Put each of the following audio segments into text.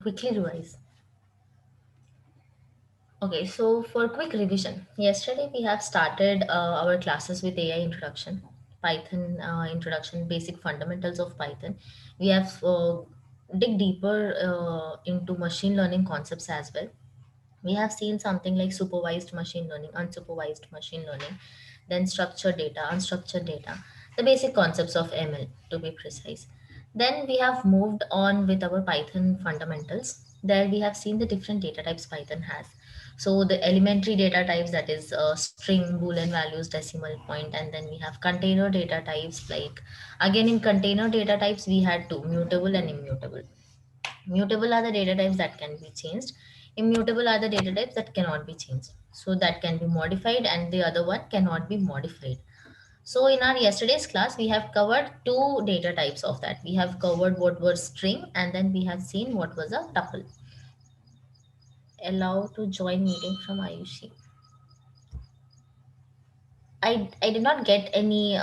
quickly revise. Okay, so for quick revision, yesterday we have started our classes with AI introduction, Python introduction, basic fundamentals of Python. We have dig deeper into machine learning concepts as well. We have seen something like supervised machine learning, unsupervised machine learning, then structured data, unstructured data, the basic concepts of ML to be precise. Then we have moved on with our Python fundamentals. There we have seen the different data types Python has. So the elementary data types, that is string, boolean values, decimal point, and then we have container data types. Like again in container data types, we had two, mutable and immutable. Mutable are the data types that can be changed. Immutable are the data types that cannot be changed. So that can be modified and the other one cannot be modified. So in our yesterday's class, we have covered two data types of that. We have covered what was string and then we have seen what was a tuple. Allow to join meeting from Ayushi. I did not get any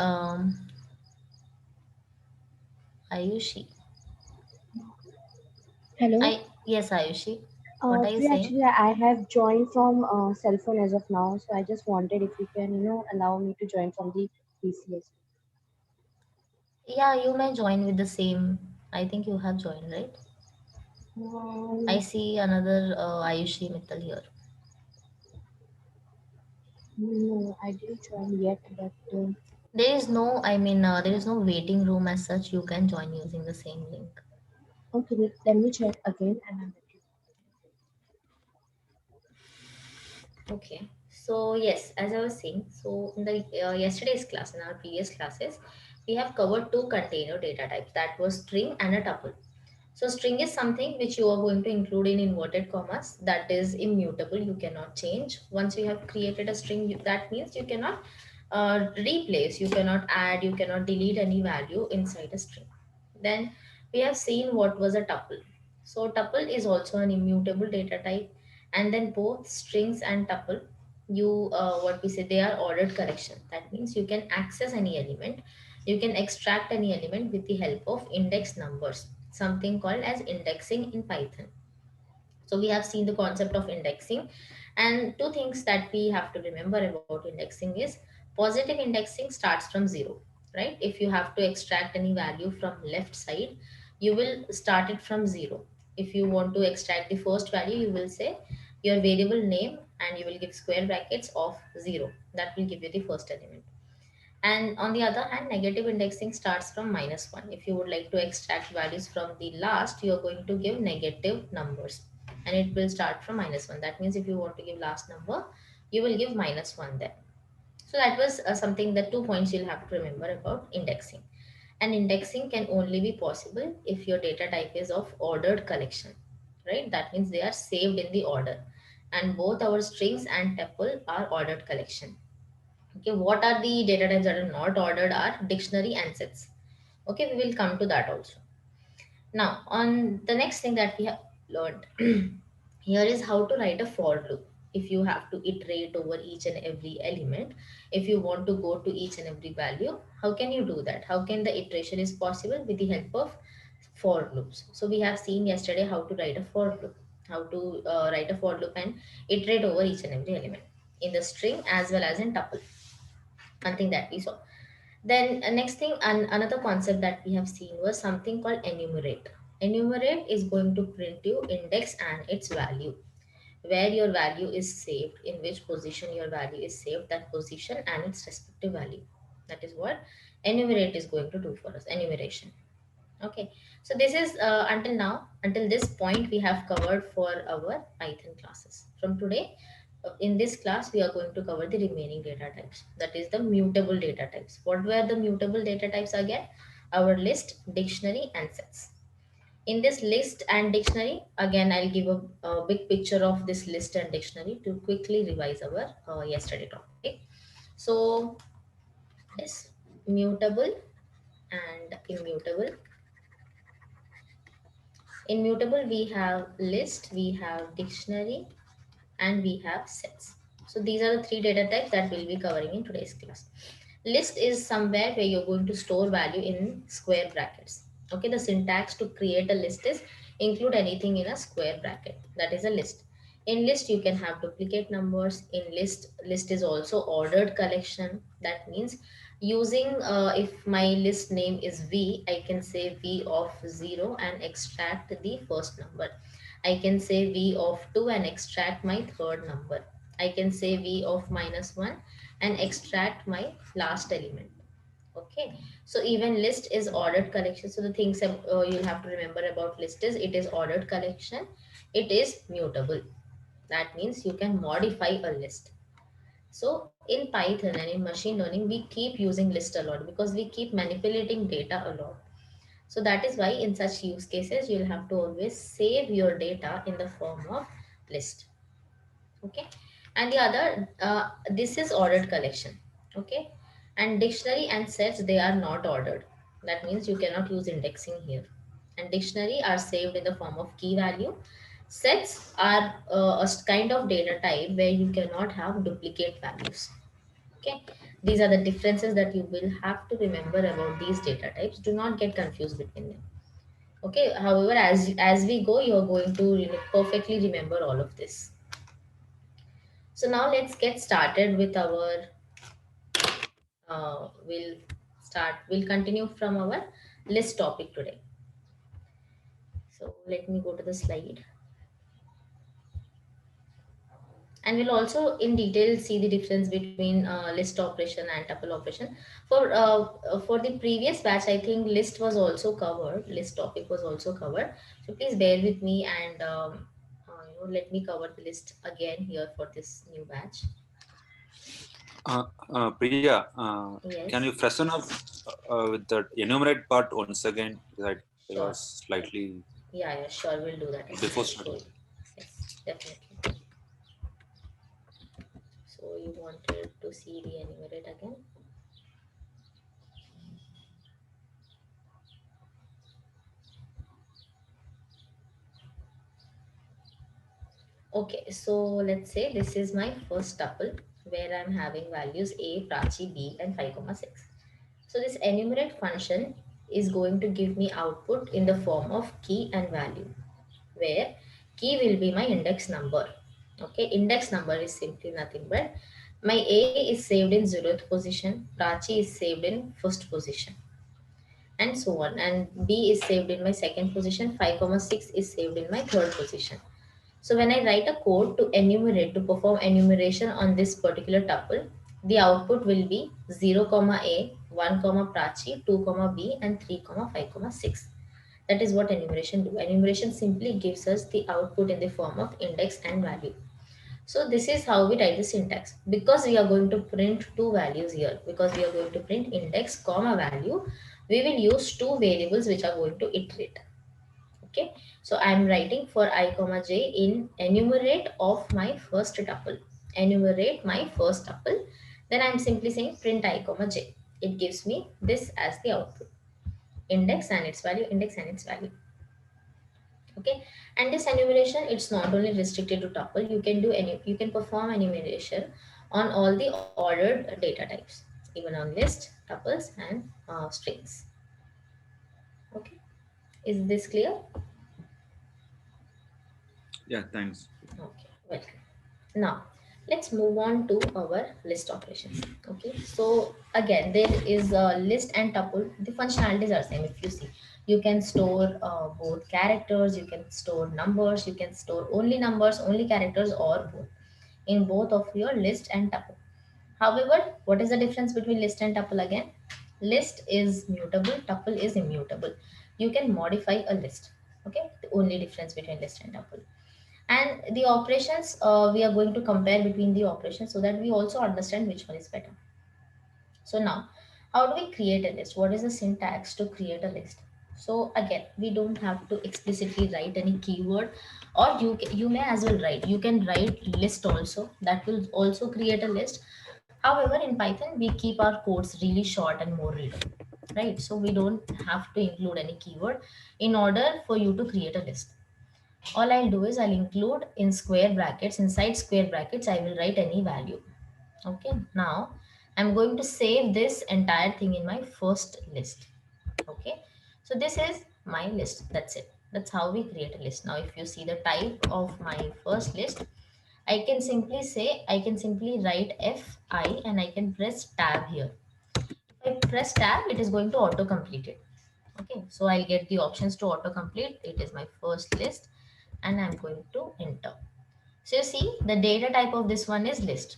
Ayushi. Hello. Yes, Ayushi. What are you saying? Actually, I have joined from cell phone as of now, so I just wanted if you can, allow me to join from the PCS. Yeah, you may join with the same. I think you have joined, right? I Um, see another Ayushi Mittal here. no, I didn't join yet, but There is no, I mean, there is no waiting room as such. You can join using the same link. okay, let me check again and I'll let you. Okay. So yes, as I was saying, so in the yesterday's class, in our previous classes, we have covered two container data types. That was string and a tuple. So string is something which you are going to include in inverted commas. That is immutable. You cannot change. Once you have created a string, that means you cannot replace, you cannot add, you cannot delete any value inside a string. Then we have seen what was a tuple. So tuple is also an immutable data type, and then both strings and tuple, you what we say, they are ordered collection. That means you can access any element, you can extract any element with the help of index numbers, something called as indexing in Python. So we have seen the concept of indexing, and two things that we have to remember about indexing is positive indexing starts from zero, right? If you have to extract any value from left side, you will start it from zero. If you want to extract the first value, you will say your variable name and you will give square brackets of zero. That will give you the first element. And on the other hand, negative indexing starts from -1. If you would like to extract values from the last, you are going to give negative numbers and it will start from -1. That means if you want to give last number, you will give -1 there. So that was something, the 2 points you'll have to remember about indexing. And indexing can only be possible if your data type is of ordered collection, right? That means they are saved in the order. And both our strings and tuple are ordered collection. Okay, what are the data types that are not ordered are dictionary and sets. Okay, we will come to that also. Now, on the next thing that we have learned here is how to write a for loop. If you have to iterate over each and every element, if you want to go to each and every value, how can you do that? How can the iteration is possible with the help of for loops? So we have seen yesterday how to write a for loop, how to write a for loop and iterate over each and every element in the string as well as in tuple. One thing that we saw. Then next thing, another concept that we have seen was something called enumerate. Enumerate is going to print you index and its value, where your value is saved, in which position your value is saved, that position and its respective value. That is what enumerate is going to do for us, enumeration. Okay, so this is until now, until this point, we have covered for our Python classes. From today, in this class, we are going to cover the remaining data types. That is the mutable data types. What were the mutable data types again? Our list, dictionary, and sets. In this list and dictionary, again, I'll give a big picture of this list and dictionary to quickly revise our yesterday topic. So, yes, mutable and immutable. In mutable, we have list, we have dictionary, and we have sets. So these are the three data types that we'll be covering in today's class. List is somewhere where you're going to store value in square brackets. Okay, the syntax to create a list is include anything in a square bracket. That is a list. In list, you can have duplicate numbers. In list is also ordered collection. That means using if my list name is V, I can say V of 0 and extract the first number. I can say V of 2 and extract my third number. I can say V of minus 1 and extract my last element. Okay, so even list is ordered collection. So the things you'll have to remember about list is it is ordered collection, it is mutable. That means you can modify a list. So in Python and in machine learning, we keep using list a lot because we keep manipulating data a lot. So that is why in such use cases, you'll have to always save your data in the form of list. Okay, and the other this is ordered collection. Okay, and dictionary and sets, they are not ordered. That means you cannot use indexing here. And dictionary are saved in the form of key value. Sets are kind of data type where you cannot have duplicate values. Okay, these are the differences that you will have to remember about these data types. Do not get confused between them. Okay, however, as we go, you are going to perfectly remember all of this. So now let's get started with our, we'll continue from our list topic today. So let me go to the slide, and we'll also in detail see the difference between list operation and tuple operation. For the previous batch, I think list was also covered, list topic was also covered. So please bear with me and let me cover the list again here for this new batch. Priya, can you Yes. freshen up with the enumerate part once again? Because I Sure. was slightly Yeah, yeah, sure. We'll do that again. before I'll show starting. you. Yes, definitely. So you wanted to see the enumerate again? Okay, so let's say this is my first tuple where I'm having values A, Prachi, B, and 5, comma 6. So this enumerate function is going to give me output in the form of key and value, where key will be my index number. Okay, index number is simply nothing but my A is saved in 0th position, Prachi is saved in first position, and so on. And B is saved in my second position, 5, comma 6 is saved in my third position. So when I write a code to enumerate, to perform enumeration on this particular tuple, the output will be 0, comma A, 1, comma Prachi, 2, comma B, and 3, comma 5, comma 6. That is what enumeration do. Enumeration simply gives us the output in the form of index and value. So this is how we write the syntax. Because we are going to print two values here, because we are going to print index, comma value, we will use two variables which are going to iterate. Okay, so I'm writing for I comma j in enumerate of my first tuple, enumerate my first tuple. Then I'm simply saying print I comma j. It gives me this as the output, index and its value, index and its value. Okay, and this enumeration, it's not only restricted to tuple. You can do any, you can perform enumeration on all the ordered data types, even on list, tuples, and strings. Okay, is this clear? Yeah, thanks. Okay, welcome. Now, let's move on to our list operations. Okay, so again, there is a list and tuple. The functionalities are same. If you see, you can store both characters, you can store numbers, you can store only numbers, only characters, or both in both of your list and tuple. However, what is the difference between list and tuple again? List is mutable, tuple is immutable. You can modify a list. Okay, the only difference between list and tuple. And the operations, we are going to compare between the operations so that we also understand which one is better. So now, how do we create a list? What is the syntax to create a list? So again, we don't have to explicitly write any keyword, or you may as well write, you can write list also, that will also create a list. However, in Python we keep our codes really short and more readable, right? So we don't have to include any keyword in order for you to create a list. All I'll do is I'll include in square brackets, inside square brackets, I will write any value. Okay, now I'm going to save this entire thing in my first list. Okay, So this is my list. That's it. That's how we create a list. Now, if you see the type of my first list, I can simply write fi and I can press tab here. If I press tab, it is going to auto complete it. Okay, so I'll get the options to auto complete. It is my first list and I'm going to enter. So you see the data type of this one is list.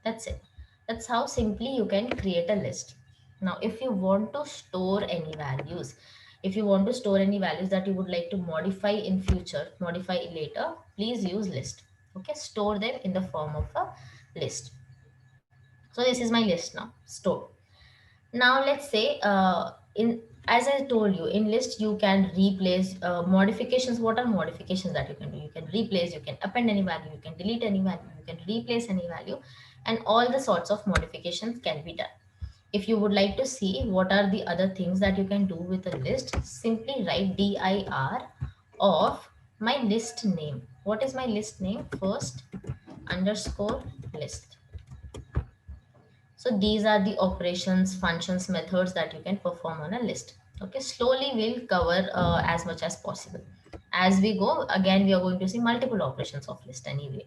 That's it. That's how simply you can create a list. Now, if you want to store any values, if you want to store any values that you would like to modify in future, modify later, please use list. Okay, store them in the form of a list. So this is my list now, stored. Now let's say in as I told you, in list you can replace modifications. What are modifications that you can do? You can replace, you can append any value, you can delete any value, you can replace any value, and all the sorts of modifications can be done. If you would like to see what are the other things that you can do with a list, simply write dir of my list name. What is my list name? First underscore list. So these are the operations, functions, methods that you can perform on a list. Okay, slowly we'll cover as much as possible. As we go, again, we are going to see multiple operations of list anyway.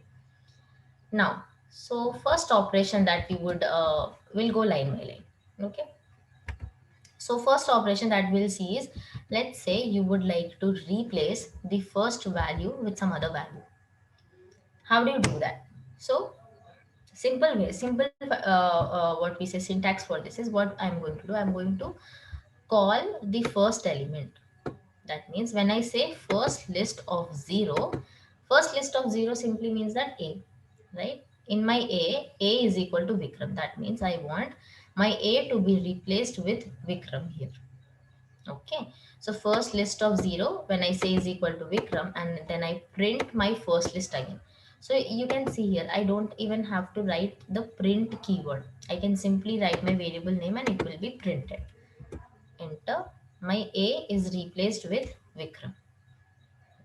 Now, so first operation that we would, will go line by line. Okay. So first operation that we'll see is, let's say you would like to replace the first value with some other value. How do you do that? So simple way, simple what we say syntax for this is what I'm going to do. I'm going to call the first element. That means when I say first list of 0, first list of 0 simply means that A, right? In my A is equal to Vikram. That means I want my A to be replaced with Vikram here. Okay, so first list of 0 when I say is equal to Vikram, and then I print my first list again. So you can see here, I don't even have to write the print keyword. I can simply write my variable name and it will be printed. Enter. My A is replaced with Vikram.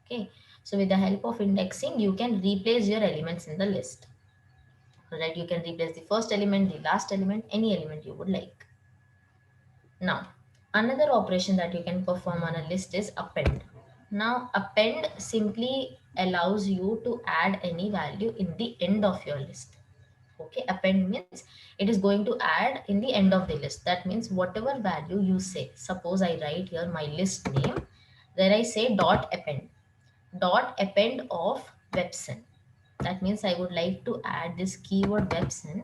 Okay, so with the help of indexing, you can replace your elements in the list. Right, you can replace the first element, the last element, any element you would like. Now, another operation that you can perform on a list is append. Now, append simply allows you to add any value in the end of your list. Okay, append means it is going to add in the end of the list. That means whatever value you say, suppose I write here my list name, then I say dot append of Webson. That means I would like to add this keyword Webson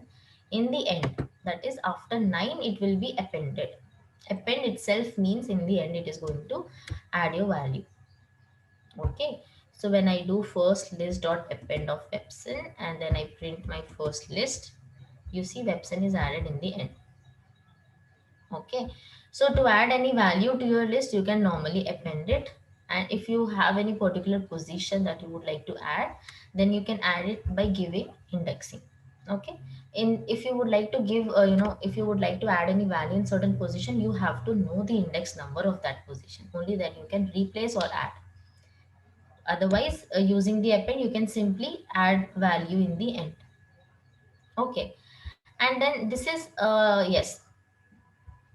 in the end. That is after 9 it will be appended. Append itself means in the end it is going to add your value. Okay. So when I do first list dot append of Webson and then I print my first list, you see Webson is added in the end. Okay, so to add any value to your list you can normally append it, and if you have any particular position that you would like to add, then you can add it by giving indexing. Okay, in if you would like to give if you would like to add any value in certain position, you have to know the index number of that position, only then you can replace or add. Otherwise, using the append you can simply add value in the end. Okay, and then this is yes,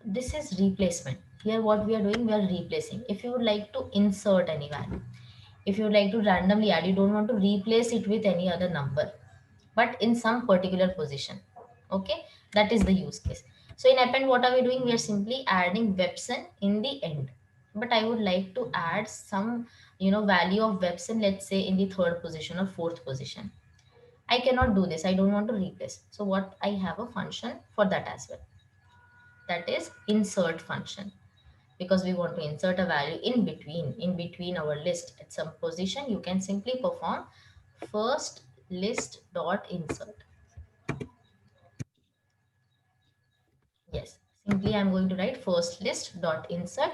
this is replacement. Here what we are doing, we are replacing. If you would like to insert any value, if you would like to randomly add, you don't want to replace it with any other number but in some particular position. Okay, that is the use case. So in append what are we doing? We are simply adding Webson in the end, but I would like to add some value of Webson, let's say in the third position or fourth position. I cannot do this, I don't want to replace. So what, I have a function for that as well, that is insert function, because we want to insert a value in between our list at some position. You can simply perform first list dot insert. Yes, simply I'm going to write first list dot insert.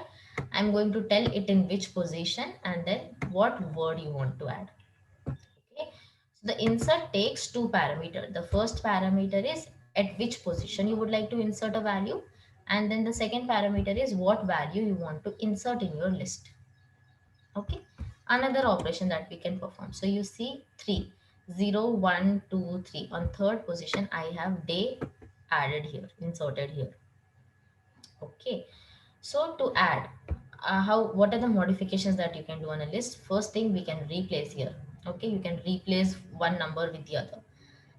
I'm going to tell it in which position and then what word you want to add. Okay, so the insert takes two parameters. The first parameter is at which position you would like to insert a value, and then the second parameter is what value you want to insert in your list. Okay, another operation that we can perform. So you see 3, 0, 1, 2, 3. On third position I have day added here, inserted here. Okay, so to add, what are the modifications that you can do on a list? First thing, we can replace here. Okay, you can replace one number with the other.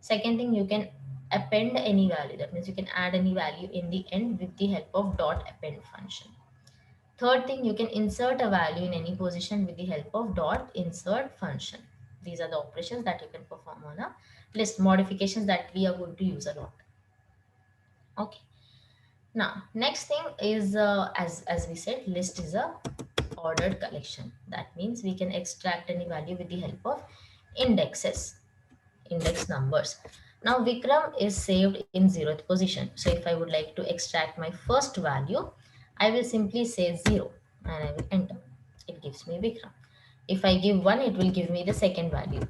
Second thing, you can append any value. That means you can add any value in the end with the help of dot append function. Third thing, you can insert a value in any position with the help of dot insert function. These are the operations that you can perform on a list, modifications that we are going to use a lot. Okay. Now, next thing is, as we said, list is a ordered collection. That means we can extract any value with the help of indexes, index numbers. Now Vikram is saved in 0th position. So if I would like to extract my first value, I will simply say 0 and I will enter. It gives me Vikram. If I give 1, it will give me the second value.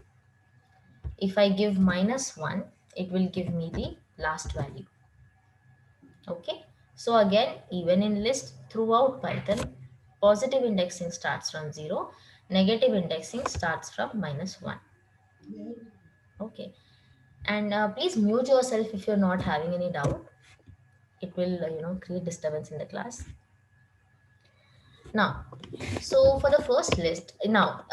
If I give -1, it will give me the last value. Okay. So again, even in list throughout Python, positive indexing starts from 0, negative indexing starts from -1. Okay. And please mute yourself if you're not having any doubt. It will, create disturbance in the class. Now, so for the first list, now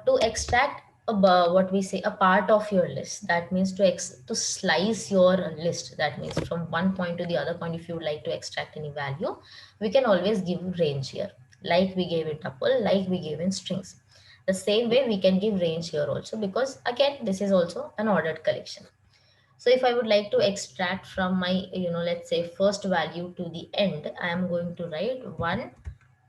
to extract what we say a part of your list, that means to slice your list. That means from one point to the other point, if you would like to extract any value, we can always give range here, like we gave in tuple, like we gave in strings. The same way we can give range here also, because again, this is also an ordered collection. So if I would like to extract from my, let's say first value to the end, I am going to write 1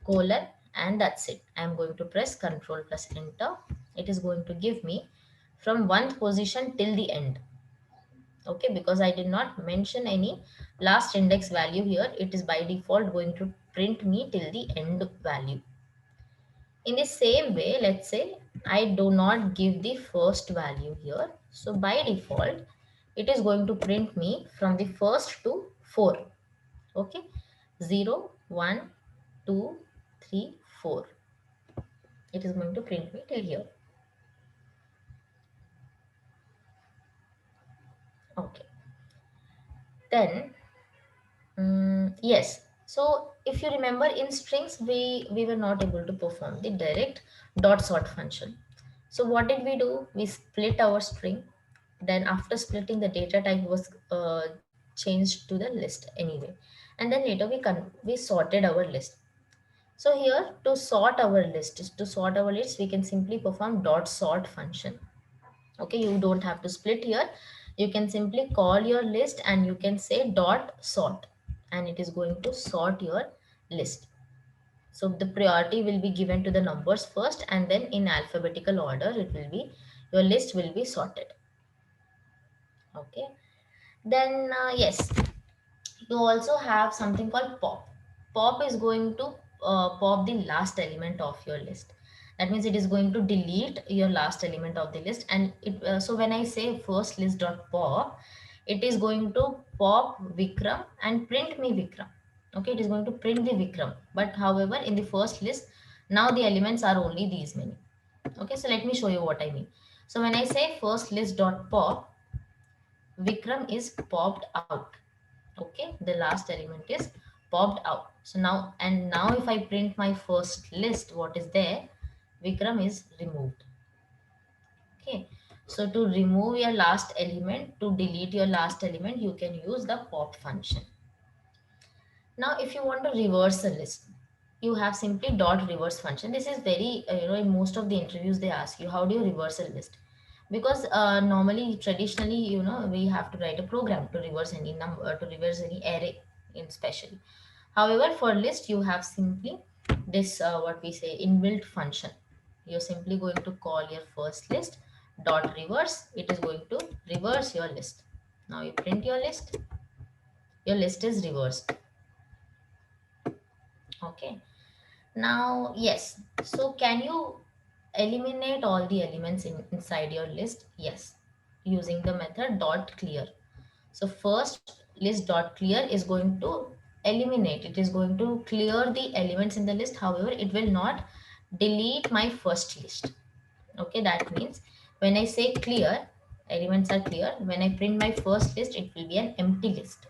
colon and that's it. I am going to press Control plus Enter. It is going to give me from 1st position till the end. Okay, because I did not mention any last index value here. It is by default going to print me till the end value. In the same way, let's say I do not give the first value here. So by default, it is going to print me from the first to 4. Okay, 0, 1, 2, 3, 4. It is going to print me till here. Okay, then yes. So if you remember in strings, we were not able to perform the direct dot sort function. So what did we do? We split our string. Then after splitting, the data type was changed to the list anyway. And then later we sorted our list. So here to sort our list, we can simply perform dot sort function. Okay, you don't have to split here. You can simply call your list and you can say dot sort, and it is going to sort your list. So the priority will be given to the numbers first, and then in alphabetical order, your list will be sorted. Okay. Then yes, you also have something called pop. Pop is going to pop the last element of your list. That means it is going to delete your last element of the list. And so when I say first list dot pop, it is going to pop Vikram and print me Vikram. Okay, it is going to print the Vikram. But however, in the first list, now the elements are only these many. Okay, so let me show you what I mean. So when I say first list dot pop, Vikram is popped out. Okay, the last element is popped out. So now if I print my first list, what is there? Vikram is removed. Okay, so to remove your last element, to delete your last element, you can use the pop function. Now if you want to reverse a list, you have simply dot reverse function. This is very in most of the interviews they ask you, how do you reverse a list? Because normally traditionally we have to write a program to reverse any number, to reverse any array in specially. However, for list you have simply this what we say inbuilt function. You're simply going to call your first list dot reverse. It is going to reverse your list. Now you print your list is reversed. Okay. Now yes, so can you eliminate all the elements inside your list? Yes, using the method dot clear. So first list dot clear is going to eliminate, it is going to clear the elements in the list. However, it will not delete my first list. Okay, that means when I say clear, elements are clear. When I print my first list, it will be an empty list.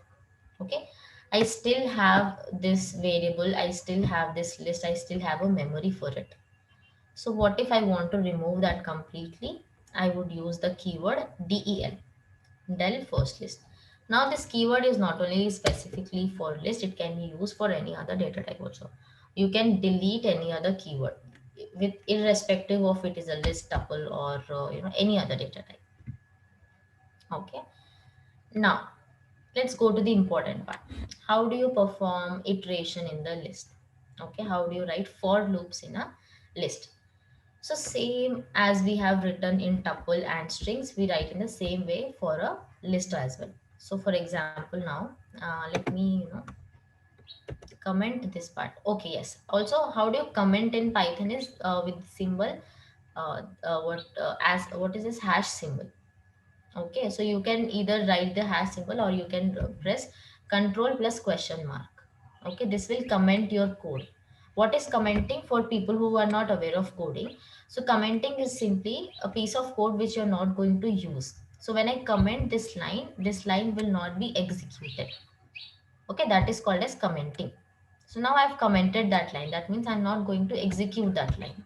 Okay, I still have this variable, I still have this list, I still have a memory for it. So what if I want to remove that completely? I would use the keyword del first list. Now this keyword is not only specifically for list, it can be used for any other data type also. You can delete any other keyword with irrespective of it is a list, tuple, or any other data type. Okay. Now let's go to the important part. How do you perform iteration in the list? Okay, how do you write for loops in a list? So same as we have written in tuple and strings, we write in the same way for a list as well. So for example, now let me comment this part. Okay, yes. Also, how do you comment in Python is with symbol what is this hash symbol? Okay, so you can either write the hash symbol or you can press control plus question mark. Okay, this will comment your code. What is commenting for people who are not aware of coding? So commenting is simply a piece of code which you're not going to use. So when I comment this line will not be executed. Okay, that is called as commenting. So now I've commented that line. That means I'm not going to execute that line.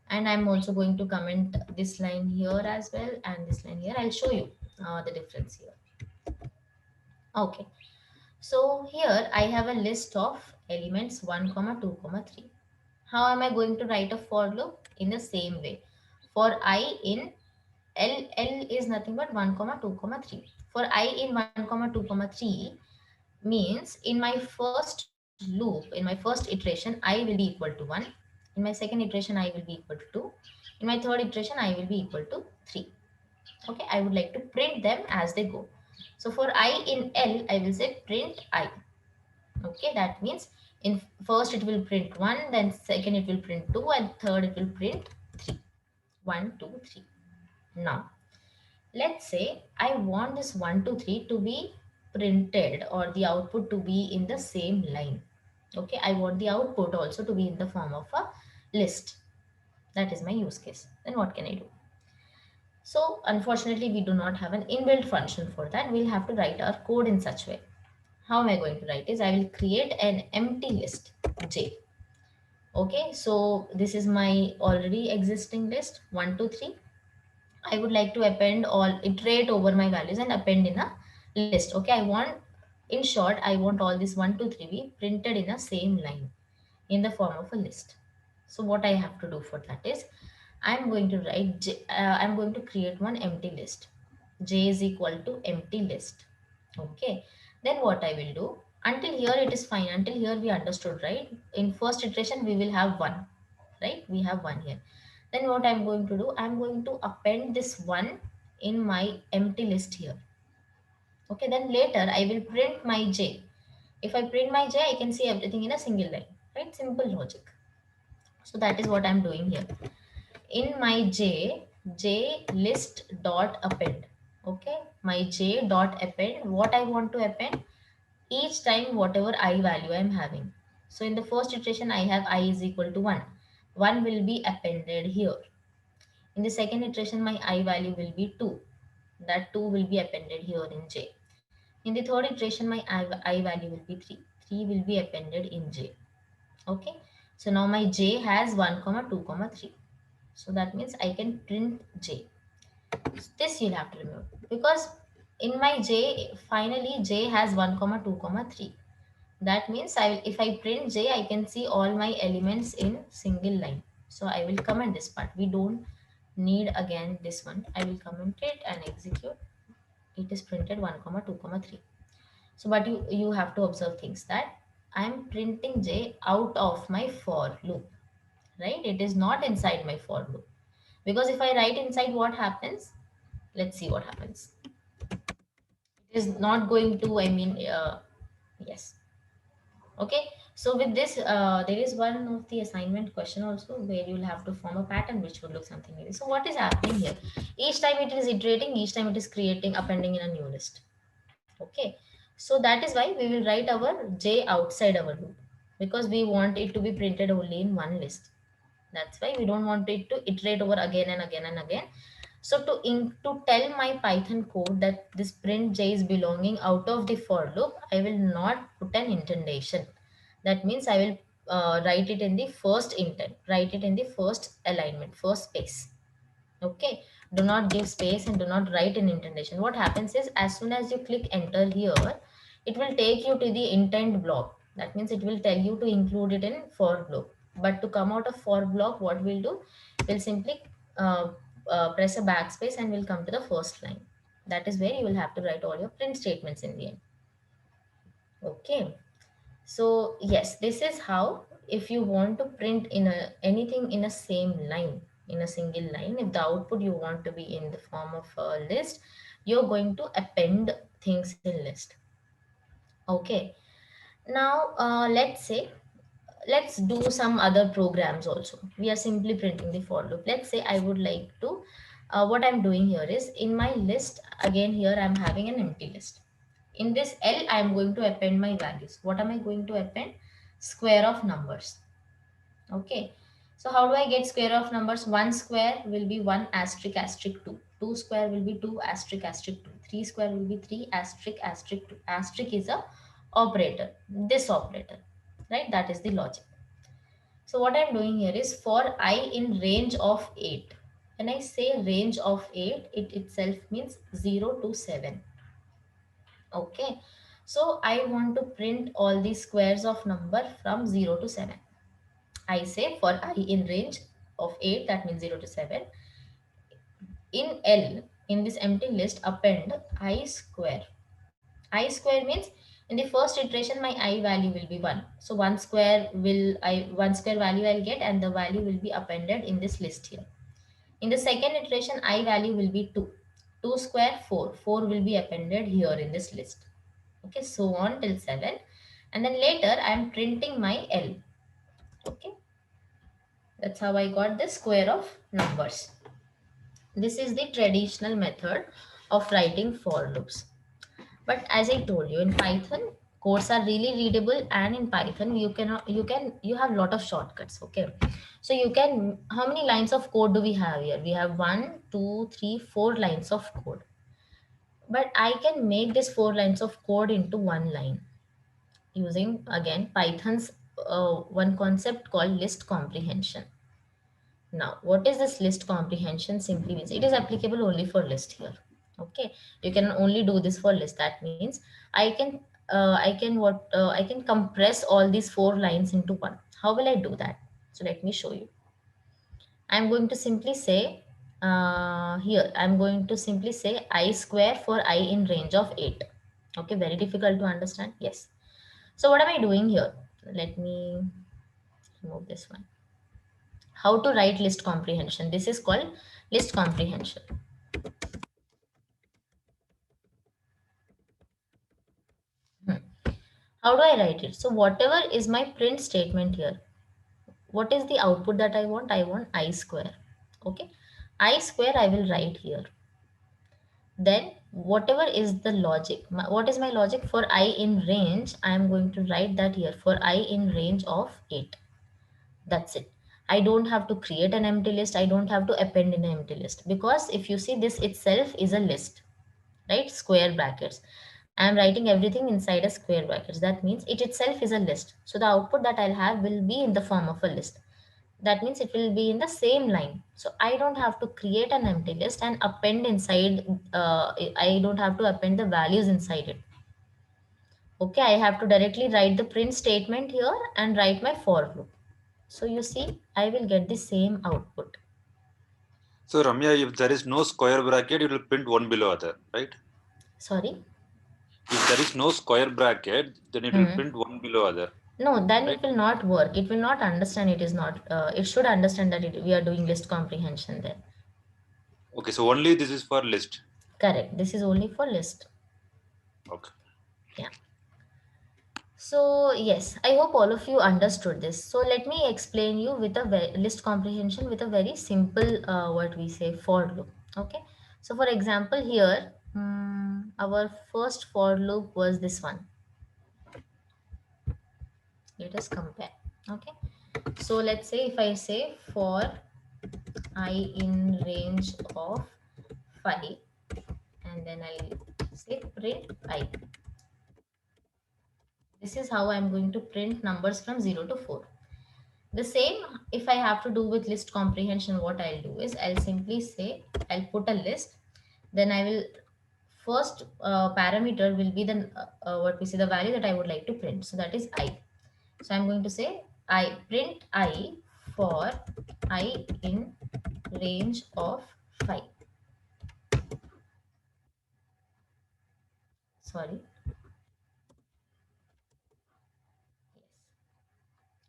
And I'm also going to comment this line here as well and this line here. I'll show you the difference here. Okay, so here I have a list of elements 1 comma 2 comma 3. How am I going to write a for loop? In the same way, for I in L is nothing but 1 comma 2 comma 3. For I in 1 comma 2 comma 3 means in my first loop, in my first iteration, I will be equal to 1. In my second iteration, I will be equal to 2. In my third iteration, I will be equal to 3. Okay, I would like to print them as they go. So for I in L, I will say print I. Okay, that means in first it will print 1, then second it will print 2, and third it will print 3. 1, 2, 3. Now let's say I want this 1 2 3 to be printed or the output to be in the same line. Okay, I want the output also to be in the form of a list. That is my use case. Then what can I do? So unfortunately we do not have an inbuilt function for that. We'll have to write our code in such way. How am I going to write is I will create an empty list j. Okay, so this is my already existing list 1 2 3. I would like to append all, iterate over my values and append in a list. Okay, I want, in short, I want all this 1 2 3 be printed in a same line in the form of a list. So what I have to do for that is I'm going to write I'm going to create one empty list. J is equal to empty list. Okay, then what I will do, until here it is fine, until here we understood, right? In first iteration we will have one, right? We have one here. Then what I'm going to do, I'm going to append this one in my empty list here. Okay, then later I will print my j. If I print my j, I can see everything in a single line, right? Simple logic. So that is what I'm doing here. In my j list dot append. Okay, my j dot append, what I want to append each time whatever I value I'm having. So in the first iteration I have I is equal to 1. 1 will be appended here. In the second iteration my I value will be 2. That 2 will be appended here in j. In the third iteration my I value will be 3. 3 will be appended in j. Okay, so now my j has 1 comma 2 comma 3. So that means I can print j. This you'll have to remember, because in my j finally j has 1 comma 2 comma 3. That means I will, if I print j, I can see all my elements in single line. So I will comment this part. We don't need again this one. I will comment it and execute. It is printed 1 comma 2 comma 3. So but you have to observe things that I am printing j out of my for loop, right? It is not inside my for loop, because if I write inside, what happens? Let's see what happens. It is not going to, I mean, yes. Okay, so with this there is one of the assignment question also where you'll have to form a pattern which would look something like this. So what is happening here? Each time it is iterating, each time it is creating, appending in a new list. Okay, so that is why we will write our j outside our loop, because we want it to be printed only in one list. That's why we don't want it to iterate over again and again and again. So to tell my Python code that this print j is belonging out of the for loop, I will not put an indentation. That means I will write it in the first intent, write it in the first alignment, first space. Okay, do not give space and do not write an indentation. What happens is, as soon as you click enter here, it will take you to the intent block. That means it will tell you to include it in for loop. But to come out of for block, what we'll do, we'll simply uh, press a backspace and we'll come to the first line. That is where you will have to write all your print statements in the end. Okay, so yes, this is how, if you want to print in a anything in a same line, in a single line, if the output you want to be in the form of a list, you're going to append things in list. Okay, now let's do some other programs also. We are simply printing the for loop. Let's say I would like to, what I'm doing here is, in my list, again here I'm having an empty list. In this L, I'm going to append my values. What am I going to append? Square of numbers. Okay. So how do I get square of numbers? 1 square will be 1 asterisk asterisk 2. 2 square will be 2 asterisk asterisk 2. 3 square will be 3 asterisk asterisk 2. Asterisk is a operator. This operator. Right? That is the logic. So what I'm doing here is, for I in range of 8. When I say range of 8, it itself means 0 to 7. Okay. So I want to print all these squares of number from 0 to 7. I say for I in range of 8, that means 0 to 7. In L, in this empty list, append I square. I square means, in the first iteration my I value will be 1. So 1 square value I'll get, and the value will be appended in this list here. In the second iteration, I value will be 2. 2 square 4. 4 will be appended here in this list. Okay, so on till 7. And then later I am printing my L. Okay, that's how I got the square of numbers. This is the traditional method of writing for loops. But as I told you, in Python, codes are really readable, and in Python you have lot of shortcuts. Okay, so you can, how many lines of code do we have here? We have 1, 2, 3, 4 lines of code. But I can make this 4 lines of code into one line using, again, Python's one concept called list comprehension. Now, what is this list comprehension? Simply means it is applicable only for list here. Okay, you can only do this for list. That means I can compress all these 4 lines into one. How will I do that? So let me show you. I'm going to simply say here. I'm going to simply say I square for I in range of 8. Okay, very difficult to understand. Yes. So what am I doing here? Let me remove this one. How to write list comprehension? This is called list comprehension. How do I write it? So whatever is my print statement here, what is the output that I want? I want I square. Okay, I square I will write here. Then whatever is the logic, what is my logic? For I in range, I am going to write that here, for I in range of 8. That's it. I don't have to create an empty list. I don't have to append in an empty list, because if you see, this itself is a list, right? Square brackets. I am writing everything inside a square brackets. That means it itself is a list. So the output that I'll have will be in the form of a list. That means it will be in the same line. So I don't have to create an empty list and append inside. I don't have to append the values inside it. Okay, I have to directly write the print statement here and write my for loop. So you see, I will get the same output. So Ramya, if there is no square bracket, it will print one below other, right? Sorry? If there is no square bracket, then it will print one below other. No, then Right. it will not work. It will not understand. It is not. It should understand that we are doing list comprehension there. Okay, so only this is for list. Correct. This is only for list. Okay. Yeah. So yes, I hope all of you understood this. So let me explain you with a list comprehension with a very simple what we say for loop. Okay. So for example here, our first for loop was this one. Let us compare. Okay. So let's say if I say for I in range of 5, and then I'll say print I. This is how I'm going to print numbers from 0 to 4. The same, if I have to do with list comprehension, what I'll do is I'll simply say, I'll put a list, then I will first parameter will be the what we say, the value that I would like to print. So that is I. So I'm going to say I print I for I in range of 5. Sorry. Yes.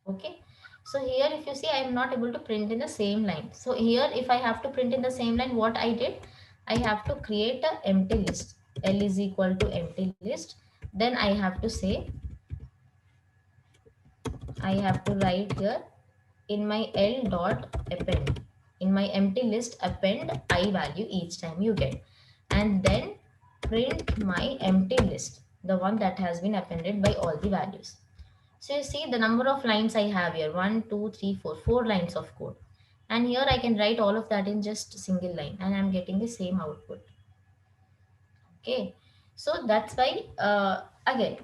Okay. So here if you see, I am not able to print in the same line. So here if I have to print in the same line, what I did, I have to create a empty list. L is equal to empty list. Then I have to say, I have to write here, in my L dot append, in my empty list append I value each time you get, and then print my empty list, the one that has been appended by all the values. So you see the number of lines I have here, 1, 2, 3, 4, 4 lines of code. And here I can write all of that in just a single line and I'm getting the same output. Okay. So that's why, again,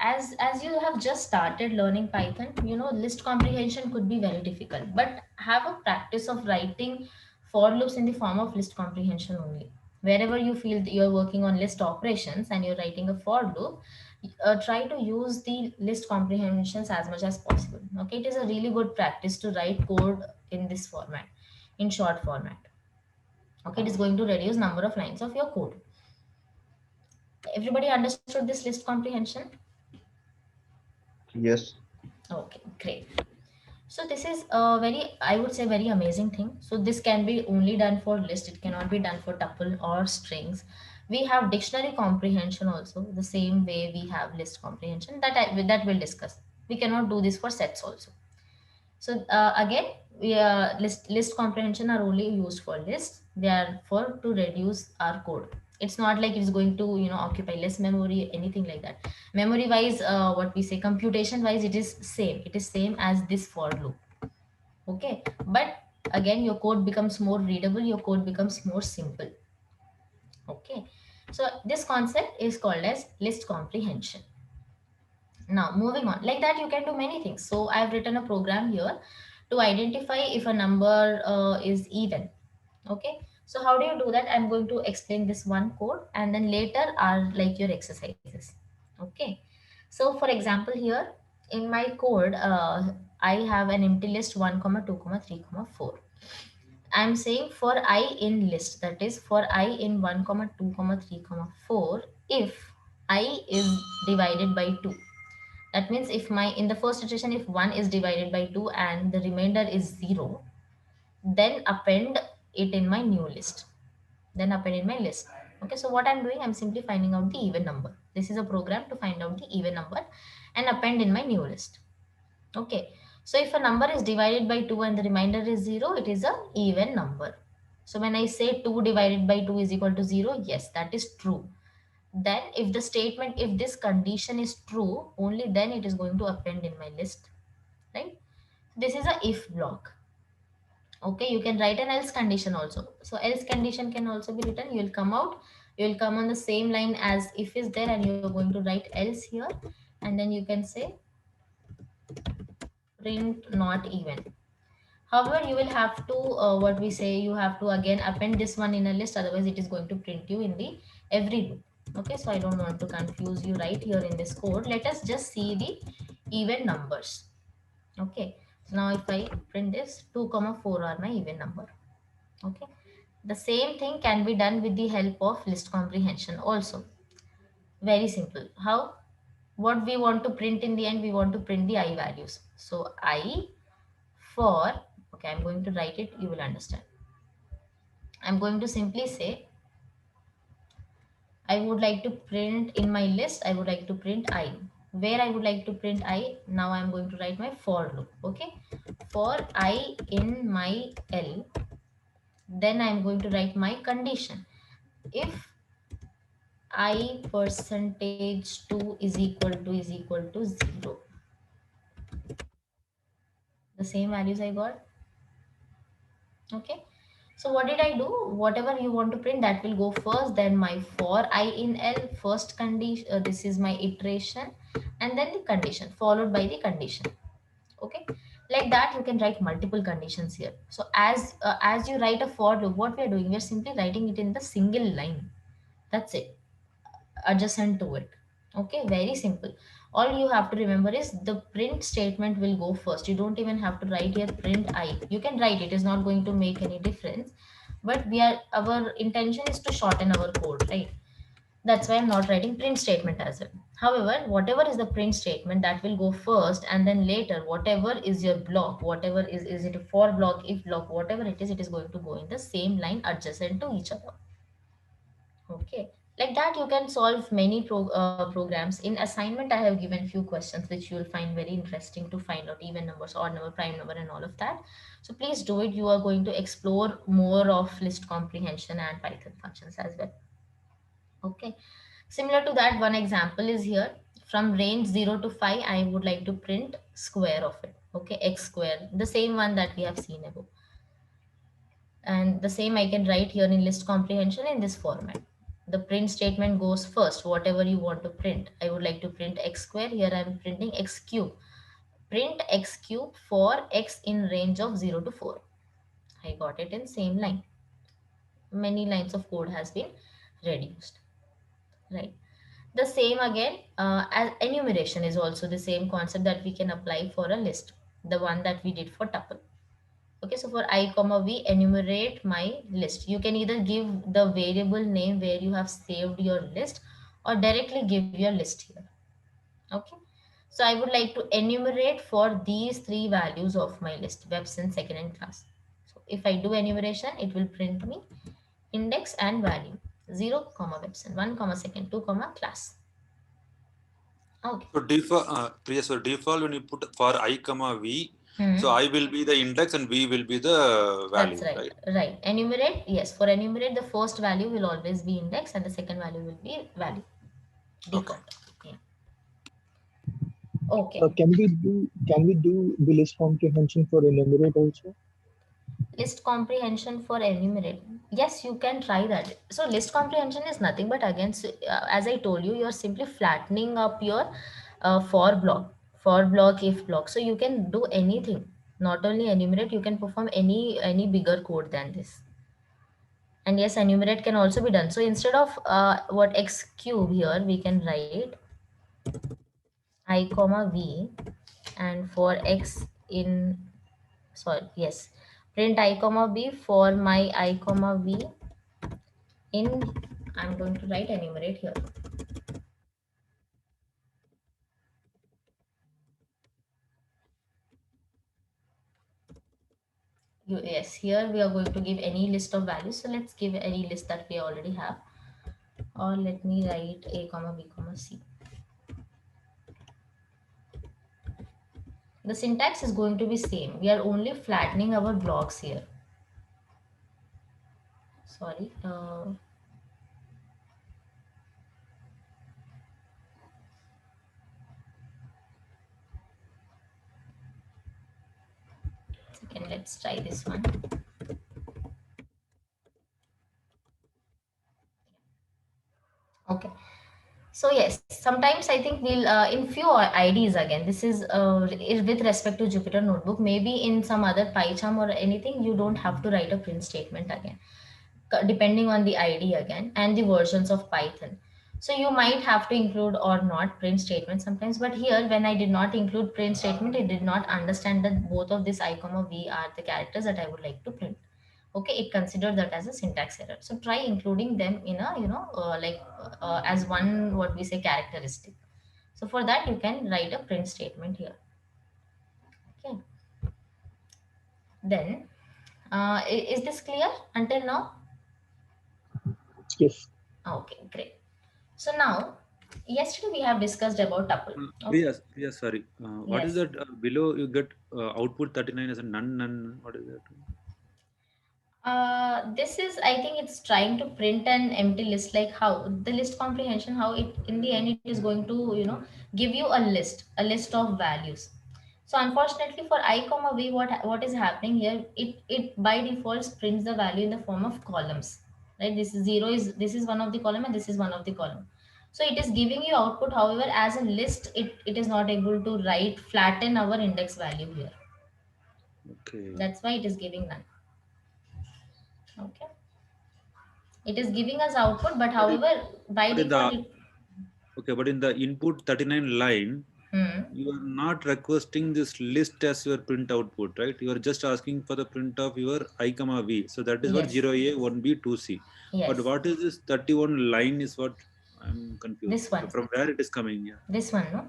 as you have just started learning Python, you know, list comprehension could be very difficult, but have a practice of writing for loops in the form of list comprehension only. Wherever you feel that you're working on list operations and you're writing a for loop, try to use the list comprehensions as much as possible. Okay, it is a really good practice to write code in this format, in short format. Okay, it is going to reduce number of lines of your code. Everybody understood this list comprehension? Yes. Okay, great. So this is a very, I would say, very amazing thing. So this can be only done for list. It cannot be done for tuple or strings. We have dictionary comprehension also, the same way we have list comprehension that we'll discuss. We cannot do this for sets also. So again, list comprehension are only used for lists. They are for to reduce our code. It's not like it's going to, you know, occupy less memory, anything like that. Memory wise, what we say, computation wise, it is same. It is same as this for loop. Okay, but again, your code becomes more readable. Your code becomes more simple. Okay, so this concept is called as list comprehension. Now, moving on, like that, you can do many things. So I've written a program here to identify if a number is even. Okay. So how do you do that? I'm going to explain this one code and then later are like your exercises. Okay. So for example, here in my code, I have an empty list 1, comma 2, comma 3, comma 4. I'm saying for I in list, that is for I in 1, comma 2, comma 3, comma 4, if I is divided by 2. That means if my, in the first situation, if 1 is divided by 2 and the remainder is 0, then append it in my new list. Then append in my list. Okay, so what I'm doing, I'm simply finding out the even number. This is a program to find out the even number and append in my new list. Okay, so if a number is divided by 2 and the remainder is 0, it is a even number. So when I say 2 divided by 2 is equal to 0, yes, that is true. Then if the statement, if this condition is true, only then it is going to append in my list, right? This is a if block. Okay, you can write an else condition also. So else condition can also be written. You will come out, you will come on the same line as if is there and you're going to write else here, and then you can say print not even. However, you will have to, what we say, you have to again append this one in a list, otherwise it is going to print you in the every loop. Okay, so I don't want to confuse you right here in this code. Let us just see the even numbers. Okay, so now if I print this, 2, comma 4 are my even number. Okay, the same thing can be done with the help of list comprehension also. Very simple. How? What we want to print in the end, we want to print the I values. So I for, okay, I'm going to write it, you will understand. I'm going to simply say, I would like to print in my list, I would like to print I. Where I would like to print I, now I'm going to write my for loop. Okay, for I in my L, then I'm going to write my condition. If I percentage 2 is equal to 0, the same values I got. Okay, So what did I do? Whatever you want to print, that will go first. Then my for I in L, first condition. This is my iteration, and then the condition followed by the condition. Okay, like that you can write multiple conditions here. So as you write a for loop, what we are doing, we are simply writing it in the single line. That's it, adjacent to it. Okay, very simple. All you have to remember is the print statement will go first. You don't even have to write here print I. You can write, it is not going to make any difference, but we are, our intention is to shorten our code, right? That's why I'm not writing print statement as well. However, whatever is the print statement, that will go first, and then later whatever is your block, whatever is it a for block, if block, whatever it is going to go in the same line adjacent to each other. Okay, like that you can solve many programs. In assignment, I have given few questions which you will find very interesting to find out even numbers, odd number, prime number, and all of that. So please do it. You are going to explore more of list comprehension and Python functions as well. Okay. Similar to that, one example is here. From range 0 to 5, I would like to print square of it. Okay, x square, the same one that we have seen above. And the same I can write here in list comprehension in this format. The print statement goes first, whatever you want to print. I would like to print x square. Here I am printing x cube. Print x cube for x in range of 0 to 4. I got it in same line. Many lines of code has been reduced. Right. The same again, as enumeration is also the same concept that we can apply for a list, the one that we did for tuple. Okay, so for I comma v, enumerate my list. You can either give the variable name where you have saved your list, or directly give your list here. Okay, so I would like to enumerate for these three values of my list, webs in second and class. So if I do enumeration, it will print me index and value, 0 comma webs, 1 comma second, 2 comma class. Okay. So default, Priya, so default when you put for I comma v, so Hmm. I will be the index and v will be the That's value, right. right? Right. Enumerate. Yes. For enumerate, the first value will always be index and the second value will be value. Okay. Default. Yeah. Okay. Can we do the list comprehension for enumerate also? List comprehension for enumerate. Yes, you can try that. So list comprehension is nothing but again, as I told you, you're simply flattening up your for block, if block. So you can do anything. Not only enumerate, you can perform any bigger code than this. And yes, enumerate can also be done. So instead of what x cube here, we can write I comma v, and for x in, sorry, yes, print I comma b for my I comma v in, I'm going to write enumerate here. Yes, here we are going to give any list of values. So let's give any list that we already have, or let me write a comma b comma c. The syntax is going to be same. We are only flattening our blocks here. Sorry. Second, let's try this one. Okay. So yes, sometimes I think we'll in few IDs again. This is with respect to Jupyter Notebook. Maybe in some other PyCharm or anything, you don't have to write a print statement again, depending on the ID again and the versions of Python. So you might have to include or not print statement sometimes. But here, when I did not include print statement, it did not understand that both of this I comma v are the characters that I would like to print. Okay, it considered that as a syntax error. So try including them in a as one, what we say, characteristic. So for that you can write a print statement here. Okay, then is this clear until now? Yes. Okay, great. So now, yesterday we have discussed about tuple. Okay. Priya, sorry. What is Yes. that below? You get output 39 as a none. What is that? This is, I think it's trying to print an empty list, like how the list comprehension, how it in the end it is going to, give you a list of values. So unfortunately for I comma v, what is happening here, it by default prints the value in the form of columns, right? This is zero, is this is one of the column and this is one of the column. So it is giving you output, however as a list it is not able to write flatten our index value here. Okay. That's why it is giving none. Okay, it is giving us output, but But in, however by but in default the okay, but in the input 39 line, hmm, you are not requesting this list as your print output, right? You are just asking for the print of your I comma v. So that is what yes, 0A, 1B, 2C. But yes, what is this 31 line is what I'm confused. this one, So from where it is coming? Yeah. this one, no.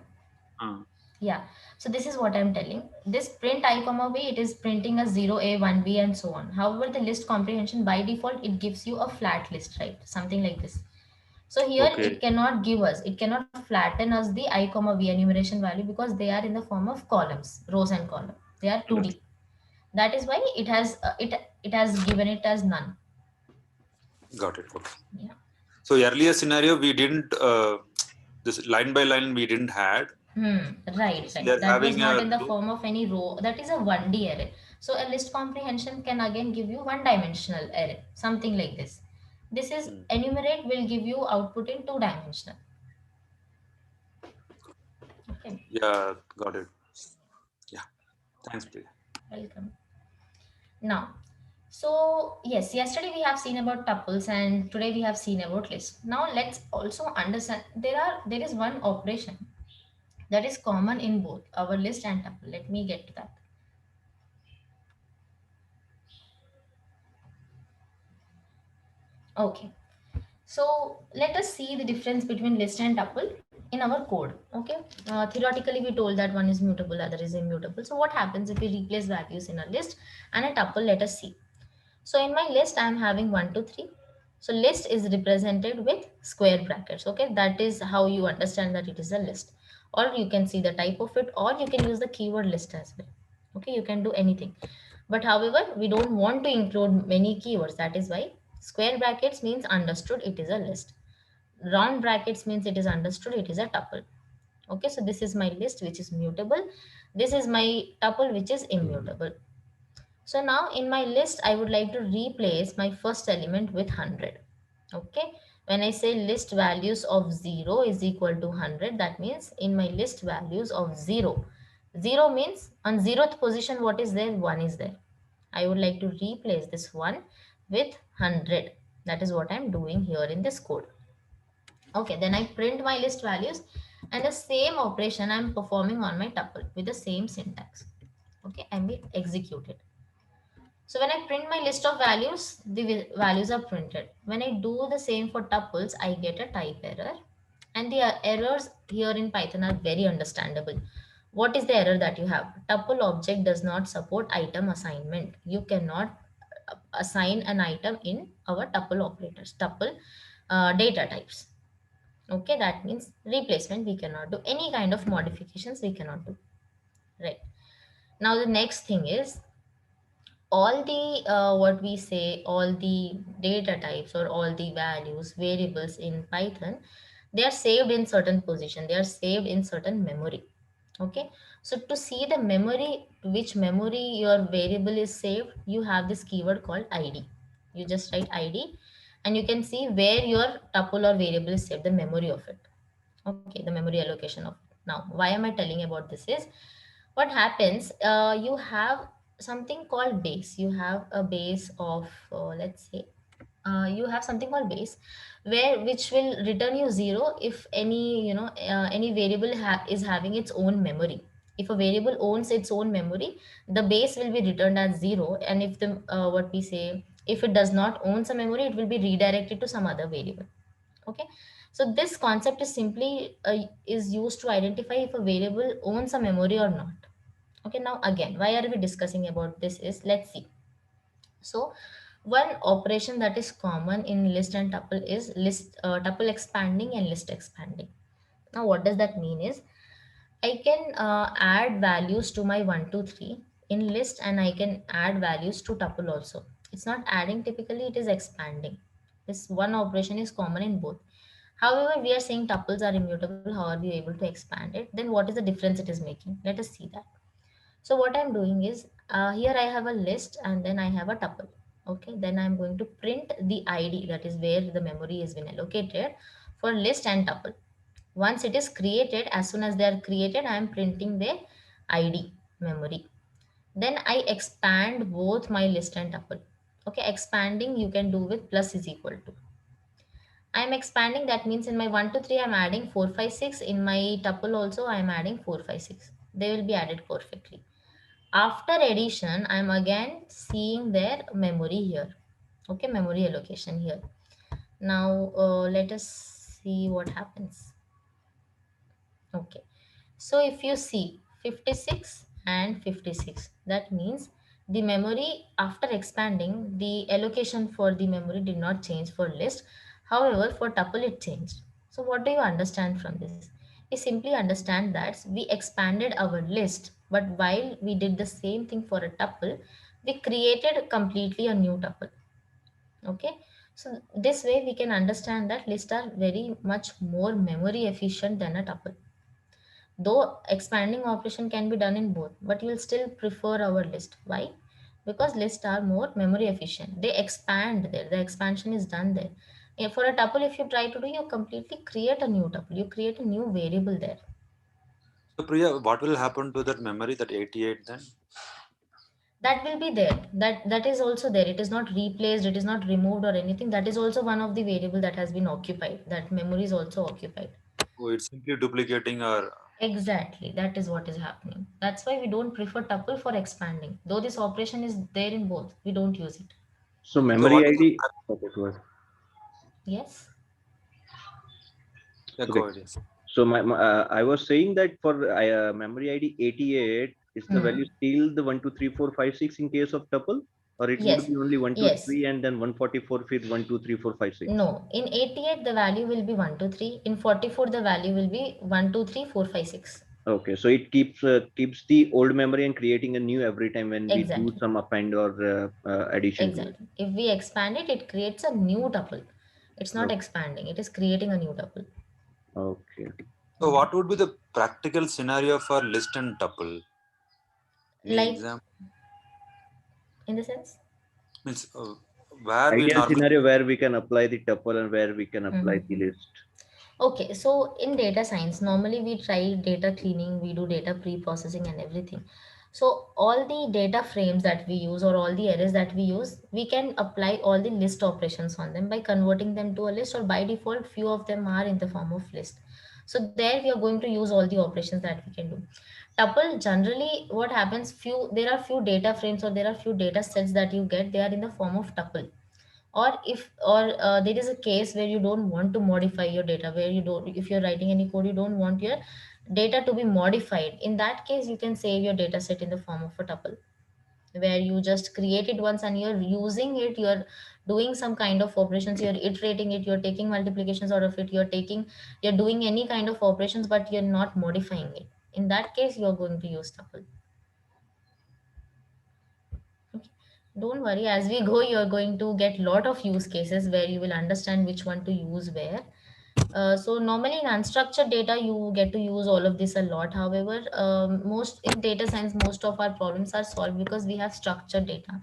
Ah, Yeah, so this is what I'm telling. This print I comma b, it is printing a 0a 1b and so on. However, the list comprehension by default it gives you a flat list, right? Something like this. So here okay. it cannot give us, it cannot flatten us the I comma v enumeration value because they are in the form of columns, rows and column. They are 2D. Understood. That is why it has given it as none. Got it. Okay. Yeah. So earlier scenario we didn't this line by line we didn't had. Right, Since we right. are That was having not a in the loop. form of any row. That is a 1D array. So a list comprehension can again give you one dimensional array, something like this. This is Hmm. enumerate will give you output in two dimensional. Okay, Yeah, got it. Yeah. Thanks, Priya. welcome. Now, so yes, yesterday we have seen about tuples and today we have seen about lists. Now let's also understand there is one operation that is common in both our list and tuple. Let me get to that. Okay. So let us see the difference between list and tuple in our code. Okay. Theoretically, we told that one is mutable, other is immutable. So what happens if we replace values in a list and a tuple? Let us see. So in my list, I am having 1, 2, 3. So list is represented with square brackets. Okay. That is how you understand that it is a list. Or you can see the type of it, or you can use the keyword list as well. Okay. You can do anything. But however, we don't want to include many keywords. That is why square brackets means understood it is a list. Round brackets means it is understood it is a tuple. Okay, so this is my list which is mutable. This is my tuple which is immutable. So now in my list, I would like to replace my first element with 100. Okay, when I say list values of 0 is equal to 100, that means in my list values of 0, 0 means on 0th position what is there? 1 is there. I would like to replace this 1 with 100. That is what I'm doing here in this code. Okay, then I print my list values and the same operation I'm performing on my tuple with the same syntax. Okay, and we execute it. So when I print my list of values, the values are printed. When I do the same for tuples, I get a type error. And the errors here in Python are very understandable. What is the error that you have? Tuple object does not support item assignment. You cannot assign an item in our tuple operators, tuple data types. Okay, that means replacement we cannot do. Any kind of modifications we cannot do. Right. Now the next thing is all the what we say all the data types or all the values variables in Python, they are saved in certain position, they are saved in certain memory. Okay, so to see the memory, to which memory your variable is saved, you have this keyword called id. You just write id and you can see where your tuple or variable is saved, the memory of it. Okay, the memory allocation of it. Now why am I telling about this is, what happens, you have something called base, you have a base of let's say you have something called base where which will return you 0 if any any variable is having its own memory. If a variable owns its own memory, the base will be returned as 0, and if the what we say, if it does not own some memory, it will be redirected to some other variable. Okay, so this concept is simply is used to identify if a variable owns a memory or not. Okay, now again, why are we discussing about this is, let's see. So one operation that is common in list and tuple is list tuple expanding and list expanding. Now what does that mean is, I can add values to my 1 2 3 in list, and I can add values to tuple also. It's not adding typically, it is expanding. This one operation is common in both. However, we are saying tuples are immutable. How are we able to expand it? Then what is the difference it is making? Let us see that. So what I'm doing is, here I have a list and then I have a tuple. Okay, then I'm going to print the ID, that is where the memory has been allocated for list and tuple. Once it is created, as soon as they are created, I am printing the ID memory. Then I expand both my list and tuple. Okay, expanding you can do with plus is equal to. I am expanding, that means in my 1 to 3 I am adding 4 5 6. In my tuple also I am adding 4 5 6. They will be added perfectly. After addition, I am again seeing their memory here. Okay, memory allocation here. Now let us see what happens. Okay, so if you see 56 and 56, that means the memory after expanding, the allocation for the memory did not change for list. However, for tuple it changed. So what do you understand from this? You simply understand that we expanded our list, but while we did the same thing for a tuple, we created completely a new tuple. Okay, so this way we can understand that lists are very much more memory efficient than a tuple. Though expanding operation can be done in both, but you will still prefer our list. Why? Because lists are more memory efficient. They expand there. The expansion is done there. For a tuple, if you try to do, you completely create a new tuple. You create a new variable there. So Priya, what will happen to that memory, that 88 then? That will be there. That is also there. It is not replaced. It is not removed or anything. That is also one of the variable that has been occupied. That memory is also occupied. Oh, it's simply duplicating our. Exactly, that is what is happening. That's why we don't prefer tuple for expanding. Though this operation is there in both, we don't use it. So So memory what is ID. Okay, go ahead. Yes. yeah, Okay. go ahead. Yes. So I was saying that for memory ID 88, is the value Hmm. still the 1 2 3 4 5 6 in case of tuple, or it would Yes. be only 1 2 Yes. 3 and then 144 fifth 1 2 3 4 5 6. No. In 88, the value will be 1, 2, 3. In 44, the value will be 1, 2, 3, 4, 5, 6. Okay, so it keeps the old memory and creating a new every time when we do Exactly. some append or addition to it. Exactly. If we expand it, it creates a new tuple. It's not Okay. expanding, it is creating a new tuple. Okay. So Yeah. what would be the practical scenario for list and tuple? Any Like, example? in the sense? Means where we Ideal normally. scenario where we can apply the tuple and where we can apply the Mm-hmm. list. Okay, so in data science, normally we try data cleaning, we do data pre-processing and everything. So all the data frames that we use or all the arrays that we use, we can apply all the list operations on them by converting them to a list, or by default, few of them are in the form of list. So there we are going to use all the operations that we can do. Tuple, generally what happens, there are few data frames or there are few data sets that you get, they are in the form of tuple. Or there is a case where you don't want to modify your data, where you don't, if you're writing any code, you don't want your data to be modified. In that case, you can save your data set in the form of a tuple, where you just create it once and you're using it, you're doing some kind of operations, you're iterating it, you're taking multiplications out of it, you're doing any kind of operations, but you're not modifying it. In that case, you're going to use tuple. Okay. Don't worry, as we go, you're going to get lot of use cases where you will understand which one to use where. So normally in unstructured data, you get to use all of this a lot. However, most in data science, most of our problems are solved because we have structured data.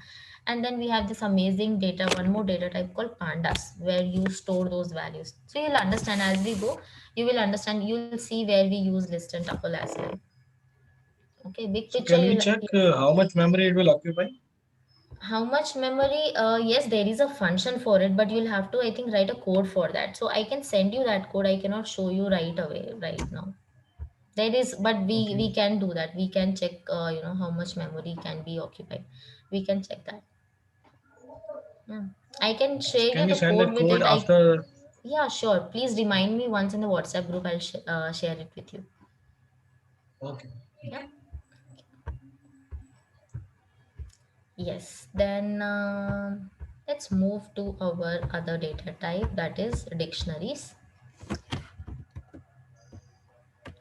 And then we have this amazing data, one more data type called pandas, where you store those values. So you'll understand as we go, you will understand, you'll see where we use list and tuple as well. Okay, big So picture, can we you'll. check how much memory it will occupy? How much memory? Yes, there is a function for it, but you'll have to, I think, write a code for that. So I can send you that code. I cannot show you right away, right now. There is, but we Okay. can do that. We can check, how much memory can be occupied. We can check that. Yeah. I can So share you can you the send code that with code it. after? Yeah, sure. Please remind me once in the WhatsApp group. I'll share it with you. Okay. Yeah. Yes. Then let's move to our other data type, that is dictionaries.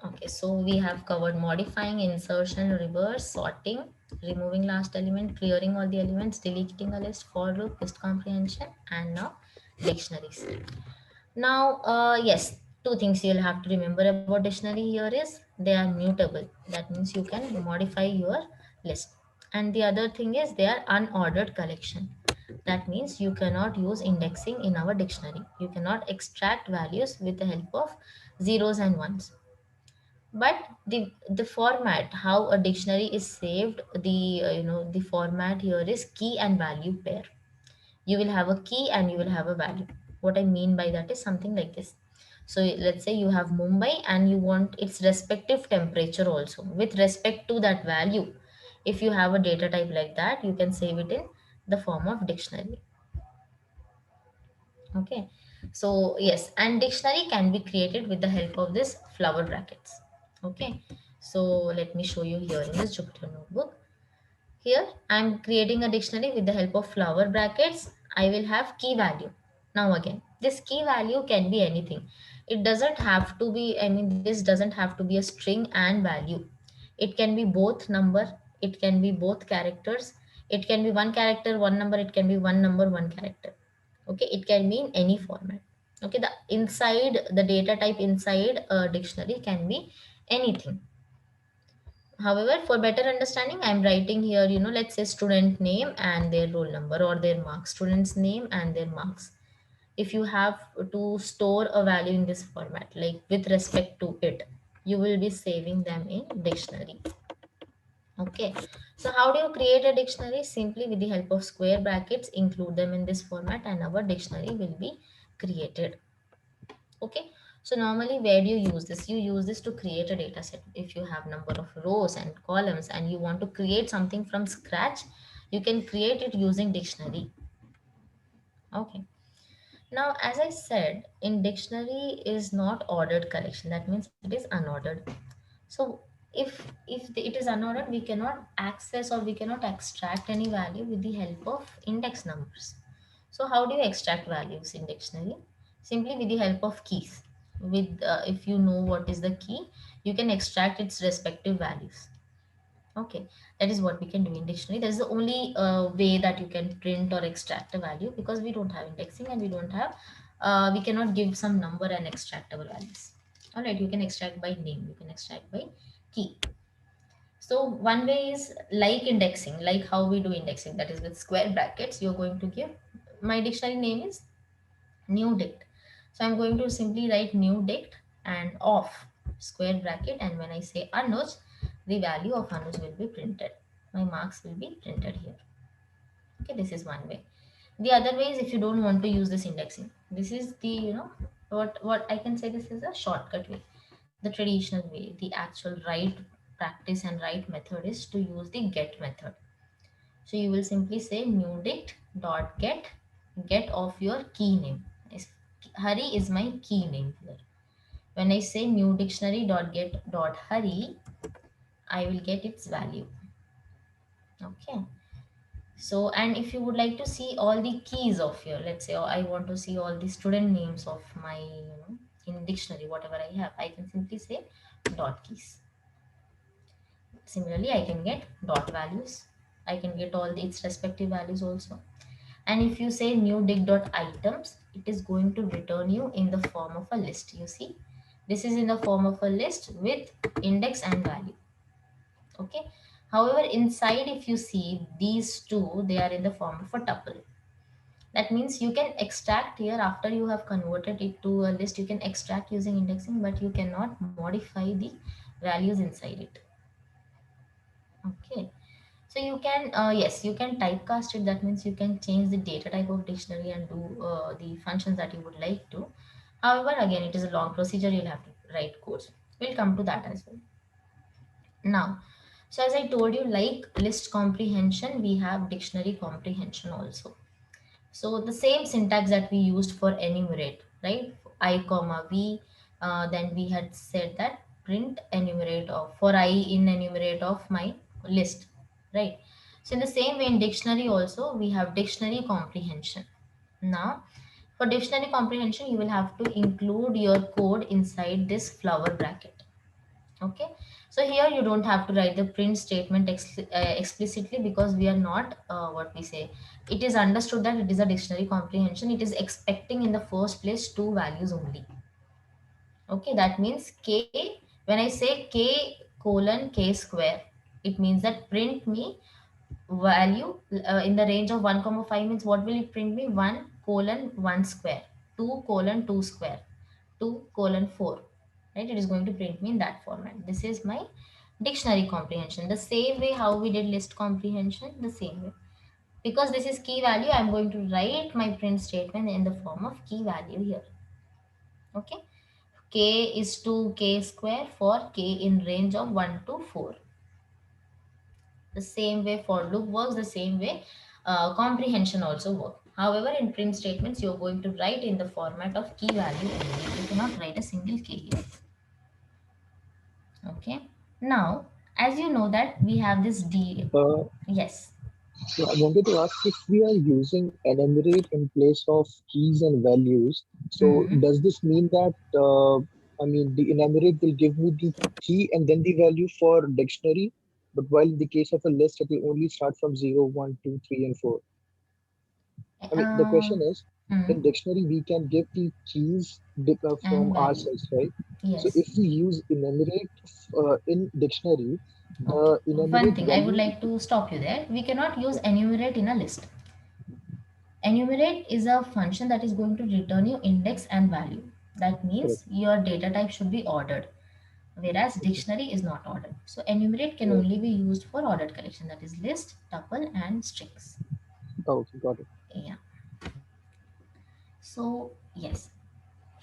Okay, so we have covered modifying, insertion, reverse, sorting, removing last element, clearing all the elements, deleting a list, for loop, list comprehension, and now dictionaries. Now, yes, two things you'll have to remember about dictionary here is they are mutable. That means you can modify your list. And the other thing is they are unordered collection. That means you cannot use indexing in our dictionary. You cannot extract values with the help of zeros and ones. But the format, how a dictionary is saved, the format here is key and value pair. You will have a key and you will have a value. What I mean by that is something like this. So let's say you have Mumbai and you want its respective temperature also with respect to that value. If you have a data type like that, you can save it in the form of dictionary. Okay, so yes, and dictionary can be created with the help of this flower brackets. Okay, so let me show you here in this Jupyter notebook. Here I'm creating a dictionary with the help of flower brackets. I will have key value. Now again, this key value can be anything. It doesn't have to be, I mean, this doesn't have to be a string and value. It can be both number, it can be both characters, it can be one character, one number, it can be one number, one character. Okay, it can be in any format. Okay, the inside, the data type inside a dictionary can be anything. However, for better understanding, I'm writing here, let's say student name and their roll number or their marks, student's name and their marks. If you have to store a value in this format, like with respect to it, you will be saving them in dictionary. Okay, so how do you create a dictionary? Simply with the help of square brackets, include them in this format and our dictionary will be created. Okay, so normally where do you use this? You use this to create a data set. If you have number of rows and columns and you want to create something from scratch, you can create it using dictionary. Okay, now as I said, in dictionary is not ordered collection. That means it is unordered. So it is unordered, we cannot access or we cannot extract any value with the help of index numbers. So how do you extract values in dictionary? Simply with the help of keys. With if you know what is the key, you can extract its respective values. Okay, that is what we can do in dictionary. That is the only way that you can print or extract a value, because we don't have indexing and we don't have, we cannot give some number and extract our values. All right, you can extract by name, you can extract by key. So one way is like indexing, like how we do indexing, that is with square brackets. You're going to give, my dictionary name is new dict. So I'm going to simply write new dict and off square bracket, and when I say Anuj, the value of Anuj will be printed. My marks will be printed here. Okay, this is one way. The other way is if you don't want to use this indexing. This is the, what I can say, this is a shortcut way. The traditional way, the actual right practice and right method is to use the get method. So you will simply say new dict dot get of your key name. Hari is my key name here. When I say new dictionary dot get dot Hari, I will get its value. Okay. So, and if you would like to see all the keys of your, let's say, I want to see all the student names of my, in dictionary, whatever I have, I can simply say dot keys. Similarly, I can get dot values. I can get all its respective values also. And if you say new dict dot items, it is going to return you in the form of a list. You see, this is in the form of a list with index and value. Okay. However, inside, if you see these two, they are in the form of a tuple. That means you can extract here after you have converted it to a list. You can extract using indexing, but you cannot modify the values inside it. Okay, so you can, yes, you can typecast it. That means you can change the data type of dictionary and do the functions that you would like to. However, again, it is a long procedure. You'll have to write codes. We'll come to that as well. Now, so as I told you, like list comprehension, we have dictionary comprehension also. So the same syntax that we used for enumerate, right? I comma v, then we had said that print enumerate of, for I in enumerate of my list, right? So in the same way in dictionary also, we have dictionary comprehension. Now, for dictionary comprehension, you will have to include your code inside this flower bracket. Okay, so here you don't have to write the print statement explicitly, because we are not, what we say, it is understood that it is a dictionary comprehension. It is expecting in the first place two values only. Okay, that means k, when I say k colon k square, It means that print me value in the range of 1 comma 5 means what will it print me? 1 colon 1 square, 2 colon 2 square, 2 colon 4, right? It is going to print me in that format. This is my dictionary comprehension. The same way how we did list comprehension, the same way. Because this is key value, I'm going to write my print statement in the form of key value here. Okay. K is to k square for k in range of 1 to 4. The same way for loop works, the same way comprehension also works. However, in print statements, you're going to write in the format of key value only. You cannot write a single k here. Okay. Now, as you know that we have this D. Uh, Yes. so I wanted to ask if we are using enumerate in place of keys and values. So Mhm. does this mean that I mean the enumerate will give me the key and then the value for dictionary, but while in the case of a list, it will only start from 0, 1, 2, 3, and 4. I mean, the question is, in Mhm. dictionary, we can give the keys And from value. ourselves, right? So Yes. if we use enumerate in dictionary, Okay. the One enumerate thing I would value, like to stop you there. We cannot use yeah, enumerate in a list. Enumerate is a function that is going to return you index and value. That correct, means your data type should be ordered, whereas okay, dictionary is not ordered. So enumerate can right, only be used for ordered collection, that is list, tuple, and strings. okay, got it. Yeah. So yes,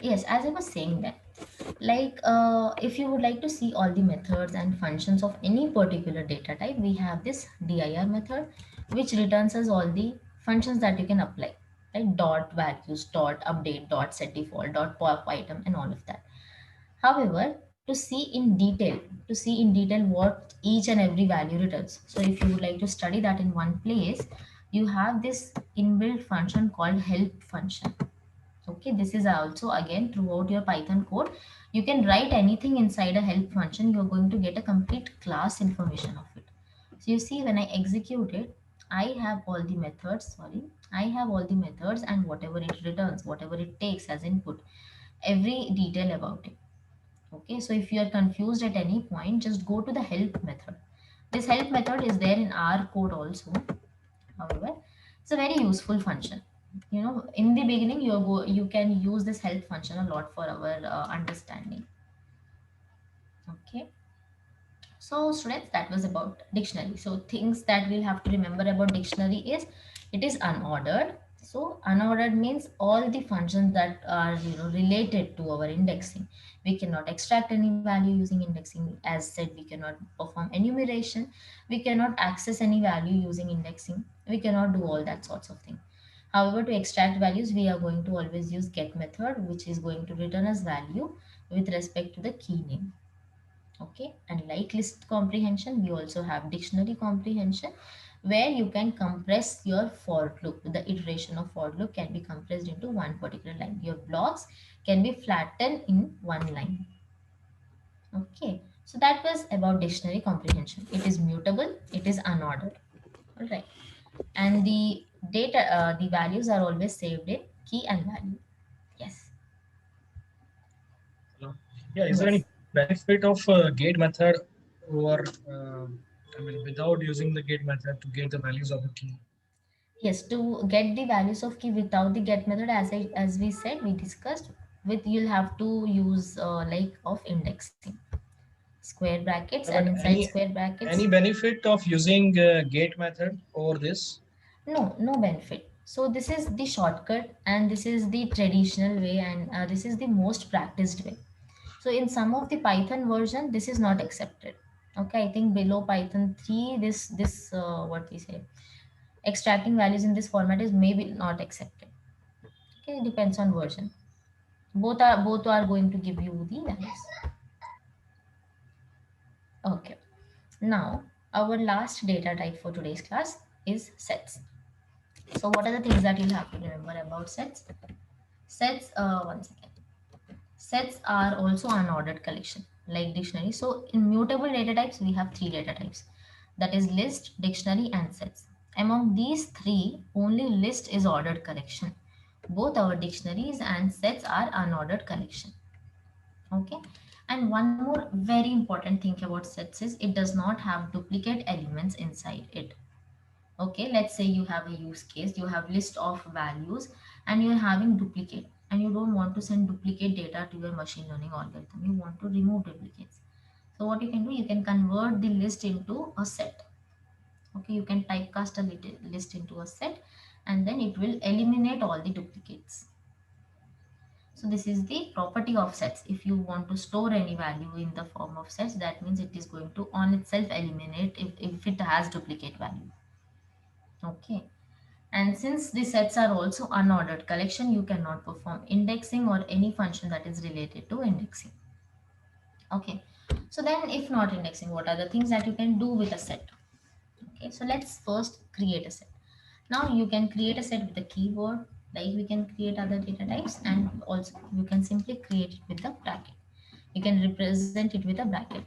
yes. As I was saying that, like, if you would like to see all the methods and functions of any particular data type, we have this dir method, which returns us all the functions that you can apply, like dot values, dot update, dot set default, dot pop item, and all of that. However, to see in detail what each and every value returns. So if you would like to study that in one place, you have this inbuilt function called help function. Okay, this is also again throughout your Python code. You can write anything inside a help function. You're going to get a complete class information of it. So you see, when I execute it, I have all the methods, sorry, I have all the methods and whatever it returns, whatever it takes as input, every detail about it. Okay, so if you are confused at any point, just go to the help method. This help method is there in our code also. However, it's a very useful function. You know, in the beginning, you can use this help function a lot for our understanding. Okay. So students, that was about dictionary. So things that we'll have to remember about dictionary is it is unordered. So unordered means all the functions that are related to our indexing. We cannot extract any value using indexing. As said, we cannot perform enumeration. We cannot access any value using indexing. We cannot do all that sorts of thing. However, to extract values, we are going to always use get method, which is going to return us value with respect to the key name. Okay, and like list comprehension, we also have dictionary comprehension, where you can compress your for loop. The iteration of for loop can be compressed into one particular line. Your blocks can be flattened in one line. Okay, so that was about dictionary comprehension. It is mutable, it is unordered. All right, and the values are always saved in key and value. Yes. Hello. Yeah, is there Yes. any benefit of gate method or I mean without using the gate method to get the values of the key? Yes, to get the values of key without the get method, as we said, we discussed, with you'll have to use like of indexing, square brackets, Yeah, and but inside square brackets, any benefit of using gate method over this? no benefit. So this is the shortcut, and this is the traditional way, and this is the most practiced way. So in some of the Python version, this is not accepted. Okay, I think below Python 3, this what we say, extracting values in this format is maybe not accepted. Okay, it depends on version. Both are going to give you the values. Okay, now our last data type for today's class is sets. So what are the things that you'll have to remember about sets? Sets, one second, sets are also unordered collection like dictionary. So in mutable data types, we have three data types, that is list, dictionary, and sets. Among these three, only list is ordered collection. Both our dictionaries and sets are unordered collection. Okay, And one more very important thing about sets is it does not have duplicate elements inside it. Okay, let's say you have a use case, you have list of values and you're having duplicate, and you don't want to send duplicate data to your machine learning algorithm. You want to remove duplicates. So what you can do, you can convert the list into a set. Okay, you can typecast a list into a set, and then it will eliminate all the duplicates. So this is the property of sets. If you want to store any value in the form of sets, that means it is going to on itself eliminate if it has duplicate value. Okay. And since the sets are also unordered collection, you cannot perform indexing or any function that is related to indexing. Okay. So then if not indexing, what are the things that you can do with a set? Okay. So let's first create a set. Now you can create a set with a keyword, like we can create other data types, and also you can simply create it with the bracket. You can represent it with a bracket.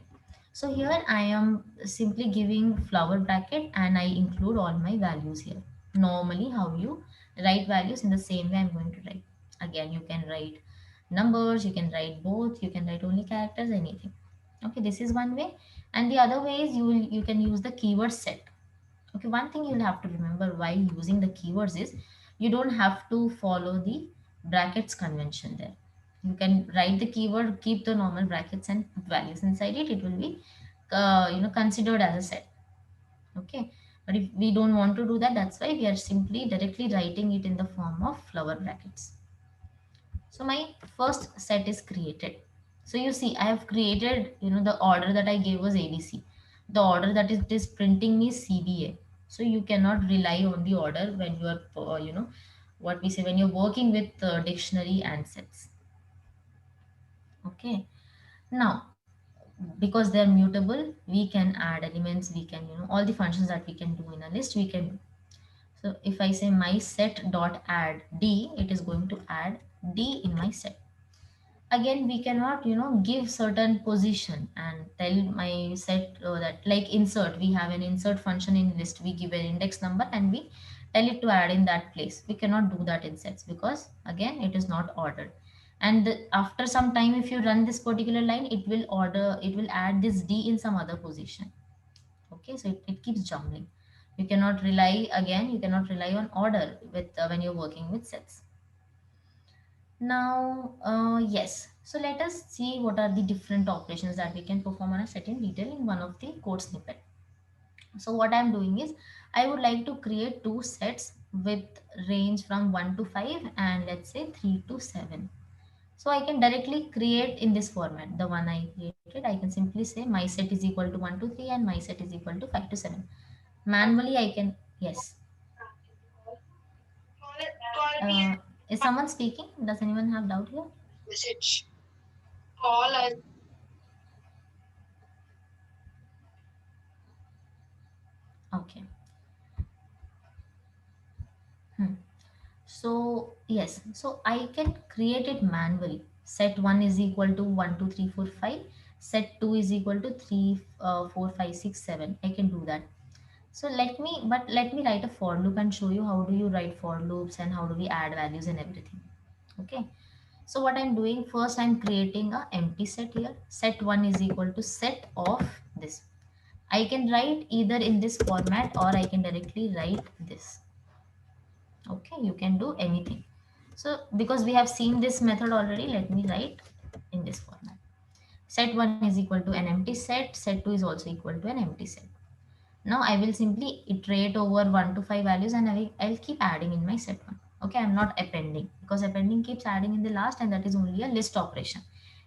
So here I am simply giving flower bracket and I include all my values here. Normally how you write values, in the same way I'm going to write. Again, you can write numbers, you can write both, you can write only characters, anything. Okay, this is one way. And the other way is you can use the keyword set. Okay, one thing you'll have to remember while using the keywords is you don't have to follow the brackets convention there. You can write the keyword, keep the normal brackets and put values inside it. It will be considered as a set. Okay, but if we don't want to do that, that's why we are simply directly writing it in the form of flower brackets. So my first set is created. So you see, I have created, the order that I gave was ABC. The order that it is printing me CBA. So you cannot rely on the order when you are, what we say, when you're working with dictionary and sets. Okay. Now, because they're mutable, we can add elements, we can, all the functions that we can do in a list, we can do. So if I say my set dot add D, it is going to add D in my set. Again, we cannot give certain position and tell my set that, like insert, we have an insert function in list, we give an index number and we tell it to add in that place. We cannot do that in sets because again it is not ordered. And after some time, if you run this particular line, it will add this D in some other position. Okay, so it keeps jumbling. You cannot rely on order with when you're working with sets. Now, yes. So let us see what are the different operations that we can perform on a set in detail in one of the code snippet. So what I'm doing is I would like to create two sets with range from 1 to 5 and let's say 3 to 7. So I can directly create in this format. The one I created, I can simply say my set is equal to 1 to 3 and my set is equal to 5 to 7. Manually, I can, yes. Is someone speaking? Does anyone have doubt here? Message. Call us. Okay. So yes, so I can create it manually. Set 1 is equal to 1, 2, 3, 4, 5. Set 2 is equal to 3, 4, 5, 6, 7. I can do that. So let me write a for loop and show you how do you write for loops and how do we add values and everything. Okay. So what I'm doing, first I'm creating a empty set here. Set 1 is equal to set of this. I can write either in this format or I can directly write this. Okay, you can do anything. So because we have seen this method already, let me write in this format. Set 1 is equal to an empty set. Set 2 is also equal to an empty set. Now I will simply iterate over 1 to 5 values and I'll keep adding in my set 1. Okay, I'm not appending because appending keeps adding in the last and that is only a list operation.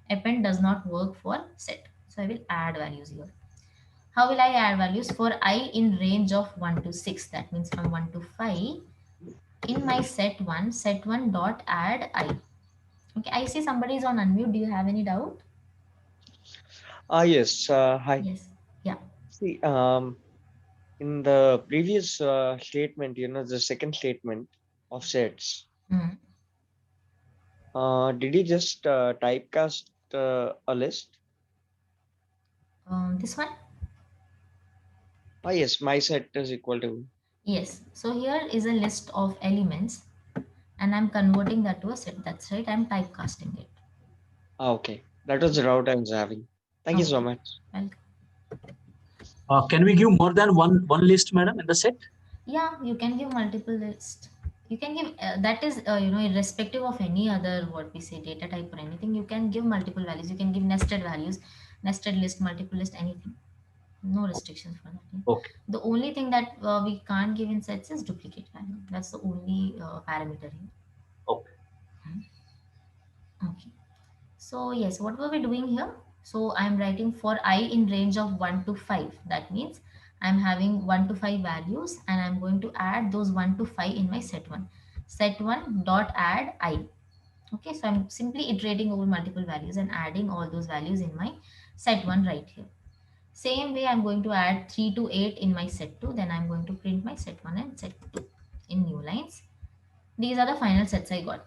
Append does not work for set. So I will add values here. How will I add values? For I in range of 1 to 6, that means from 1 to 5, in my set 1 dot add I. Okay, I see somebody is on unmute. Do you have any doubt? Yes. Hi. Yes. Yeah. See, in the previous statement, the second statement of sets, Mm. did you just typecast a list? This one? Yes, my set is equal to. Yes. So here is a list of elements and I'm converting that to a set. That's right. I'm typecasting it. Okay. That was the doubt I was having. Thank you so Okay. much. Welcome. Can we give more than one list, madam, in the set? Yeah, you can give multiple list. You can give that is irrespective of any other what we say data type or anything. You can give multiple values. You can give nested values, nested list, multiple list, anything. No restrictions for that. Yeah. Okay. The only thing that we can't give in sets is duplicate value. That's the only parameter here. Okay. Okay. So yes, what were we doing here? So I'm writing for I in range of 1 to 5. That means I'm having 1 to 5 values and I'm going to add those 1 to 5 in my set 1. Set 1 dot add I. Okay, so I'm simply iterating over multiple values and adding all those values in my set 1 right here. Same way I'm going to add 3 to 8 in my set 2. Then I'm going to print my set 1 and set 2 in new lines. These are the final sets I got.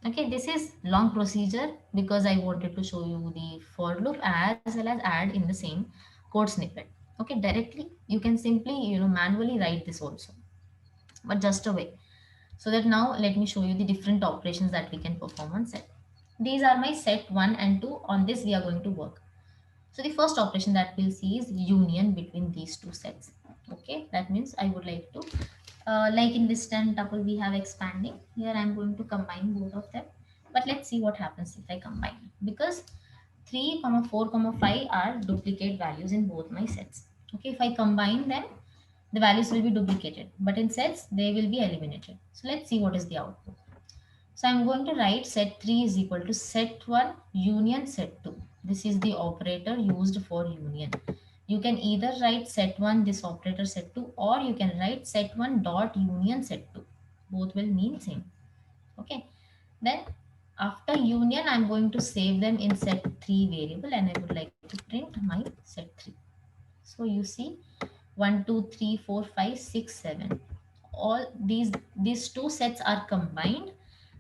Okay, this is long procedure because I wanted to show you the for loop as well as add in the same code snippet. Okay, directly you can simply manually write this also, but just a way. So that now let me show you the different operations that we can perform on set. These are my set 1 and 2. On this we are going to work. So the first operation that we'll see is union between these two sets. Okay, that means I would like to like in list and tuple we have expanding. Here I'm going to combine both of them. But let's see what happens if I combine, because 3, 4, 5 are duplicate values in both my sets. Okay, if I combine them, the values will be duplicated, but in sets they will be eliminated. So let's see what is the output. So I'm going to write set 3 is equal to set 1 union set 2. This is the operator used for union. You can either write set 1 this operator set 2, or you can write set 1 dot union set 2. Both will mean same. Okay. Then after union I'm going to save them in set 3 variable and I would like to print my set 3. So you see 1, 2, 3, 4, 5, 6, 7. All these two sets are combined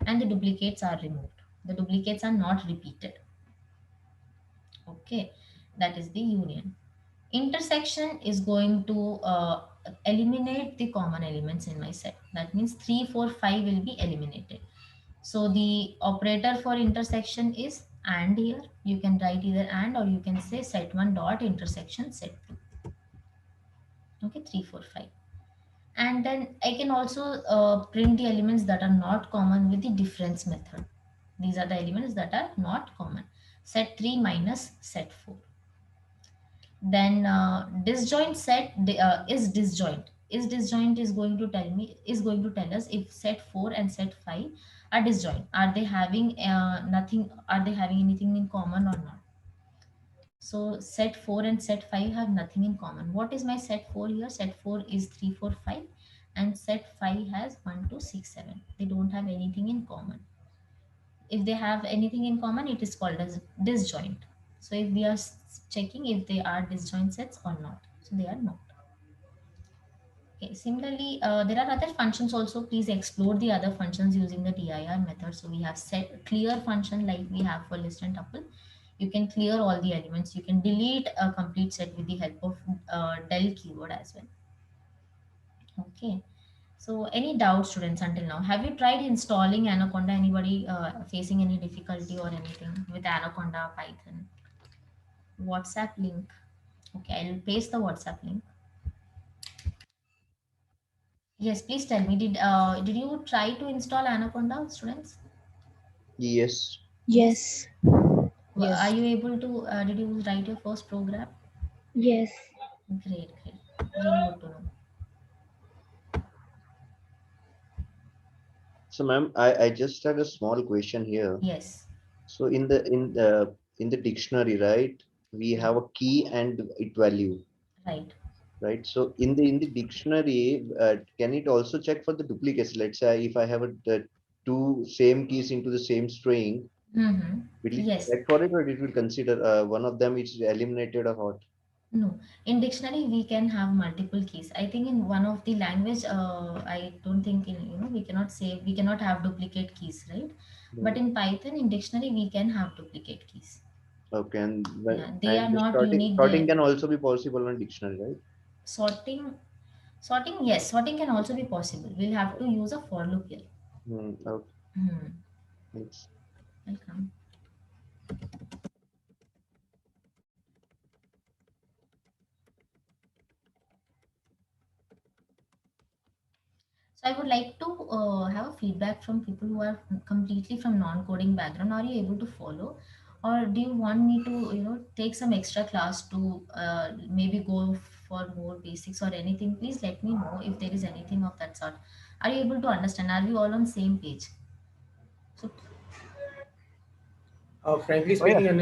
and the duplicates are removed. The duplicates are not repeated. Okay, that is the union. Intersection is going to eliminate the common elements in my set. That means 3, 4, 5 will be eliminated. So the operator for intersection is and. Here you can write either and, or you can say set 1 dot intersection set 2. Okay, 3, 4, 5. And then I can also print the elements that are not common with the difference method. These are the elements that are not common. Set 3 minus set 4. Then disjoint set is disjoint. Is disjoint is going to tell us if set 4 and set 5 are disjoint. Are they having nothing? Are they having anything in common or not? So set 4 and set 5 have nothing in common. What is my set 4 here? Set 4 is 3, 4, 5 and set 5 has 1, 2, 6, 7. They don't have anything in common. If they have anything in common, it is called as disjoint. So if we are checking if they are disjoint sets or not, so they are not. Okay. Similarly, there are other functions also. Please explore the other functions using the dir method. So we have set clear function like we have for list and tuple. You can clear all the elements. You can delete a complete set with the help of del keyword as well. Okay. So any doubts, students, until now? Have you tried installing Anaconda? Anybody facing any difficulty or anything with Anaconda, Python? WhatsApp link. Okay, I'll paste the WhatsApp link. Yes, please tell me, did you try to install Anaconda, students? Yes. Yes. Yes. Are you able to, did you write your first program? Yes. Great, great. Really good to know. So, ma'am, I just had a small question here. Yes. So in the dictionary, right, we have a key and it value. Right. Right. So in the dictionary, can it also check for the duplicates? Let's say if I have the two same keys into the same string, Mm-hmm. will it Yes. check for it, or it will consider one of them is eliminated or what? No, in dictionary we can have multiple keys. I think in one of the language, I don't think we cannot say we cannot have duplicate keys, right? But in Python, in dictionary we can have duplicate keys. Okay, and Yeah, they are the not unique sorting there. can also be possible on dictionary, right? Sorting, yes, sorting can also be possible. We'll have to use a for loop here. Okay. Hmm. Thanks. Welcome. So I would like to have a feedback from people who are completely from non-coding background. Are you able to follow, or do you want me to take some extra class to maybe go for more basics or anything? Please let me know if there is anything of that sort. Are you able to understand? Are we all on same page? So Frankly Oh yeah. speaking, and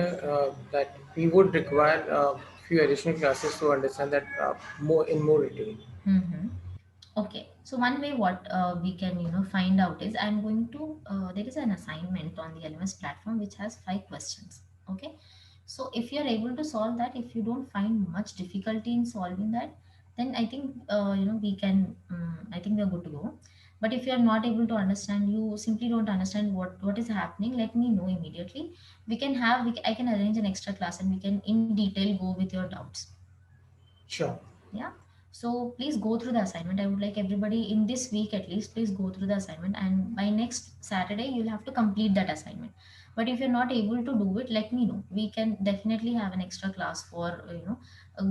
that we would require a few additional classes to understand that more in more detail. mm-hmm. Okay, so one way what we can find out is I'm going to there is an assignment on the LMS platform which has 5 questions. Okay, so if you're able to solve that, if you don't find much difficulty in solving that, then I think we can. I think we're good to go. But if you're not able to understand, you simply don't understand what is happening. Let me know immediately. We can have. I can arrange an extra class and we can in detail go with your doubts. Sure. Yeah, so please go through the assignment. I would like everybody in this week at least, please go through the assignment, and by next Saturday you'll have to complete that assignment. But if you're not able to do it, let me know. We can definitely have an extra class for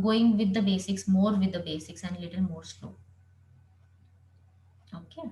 going with the basics, more with the basics and little more slow. Okay.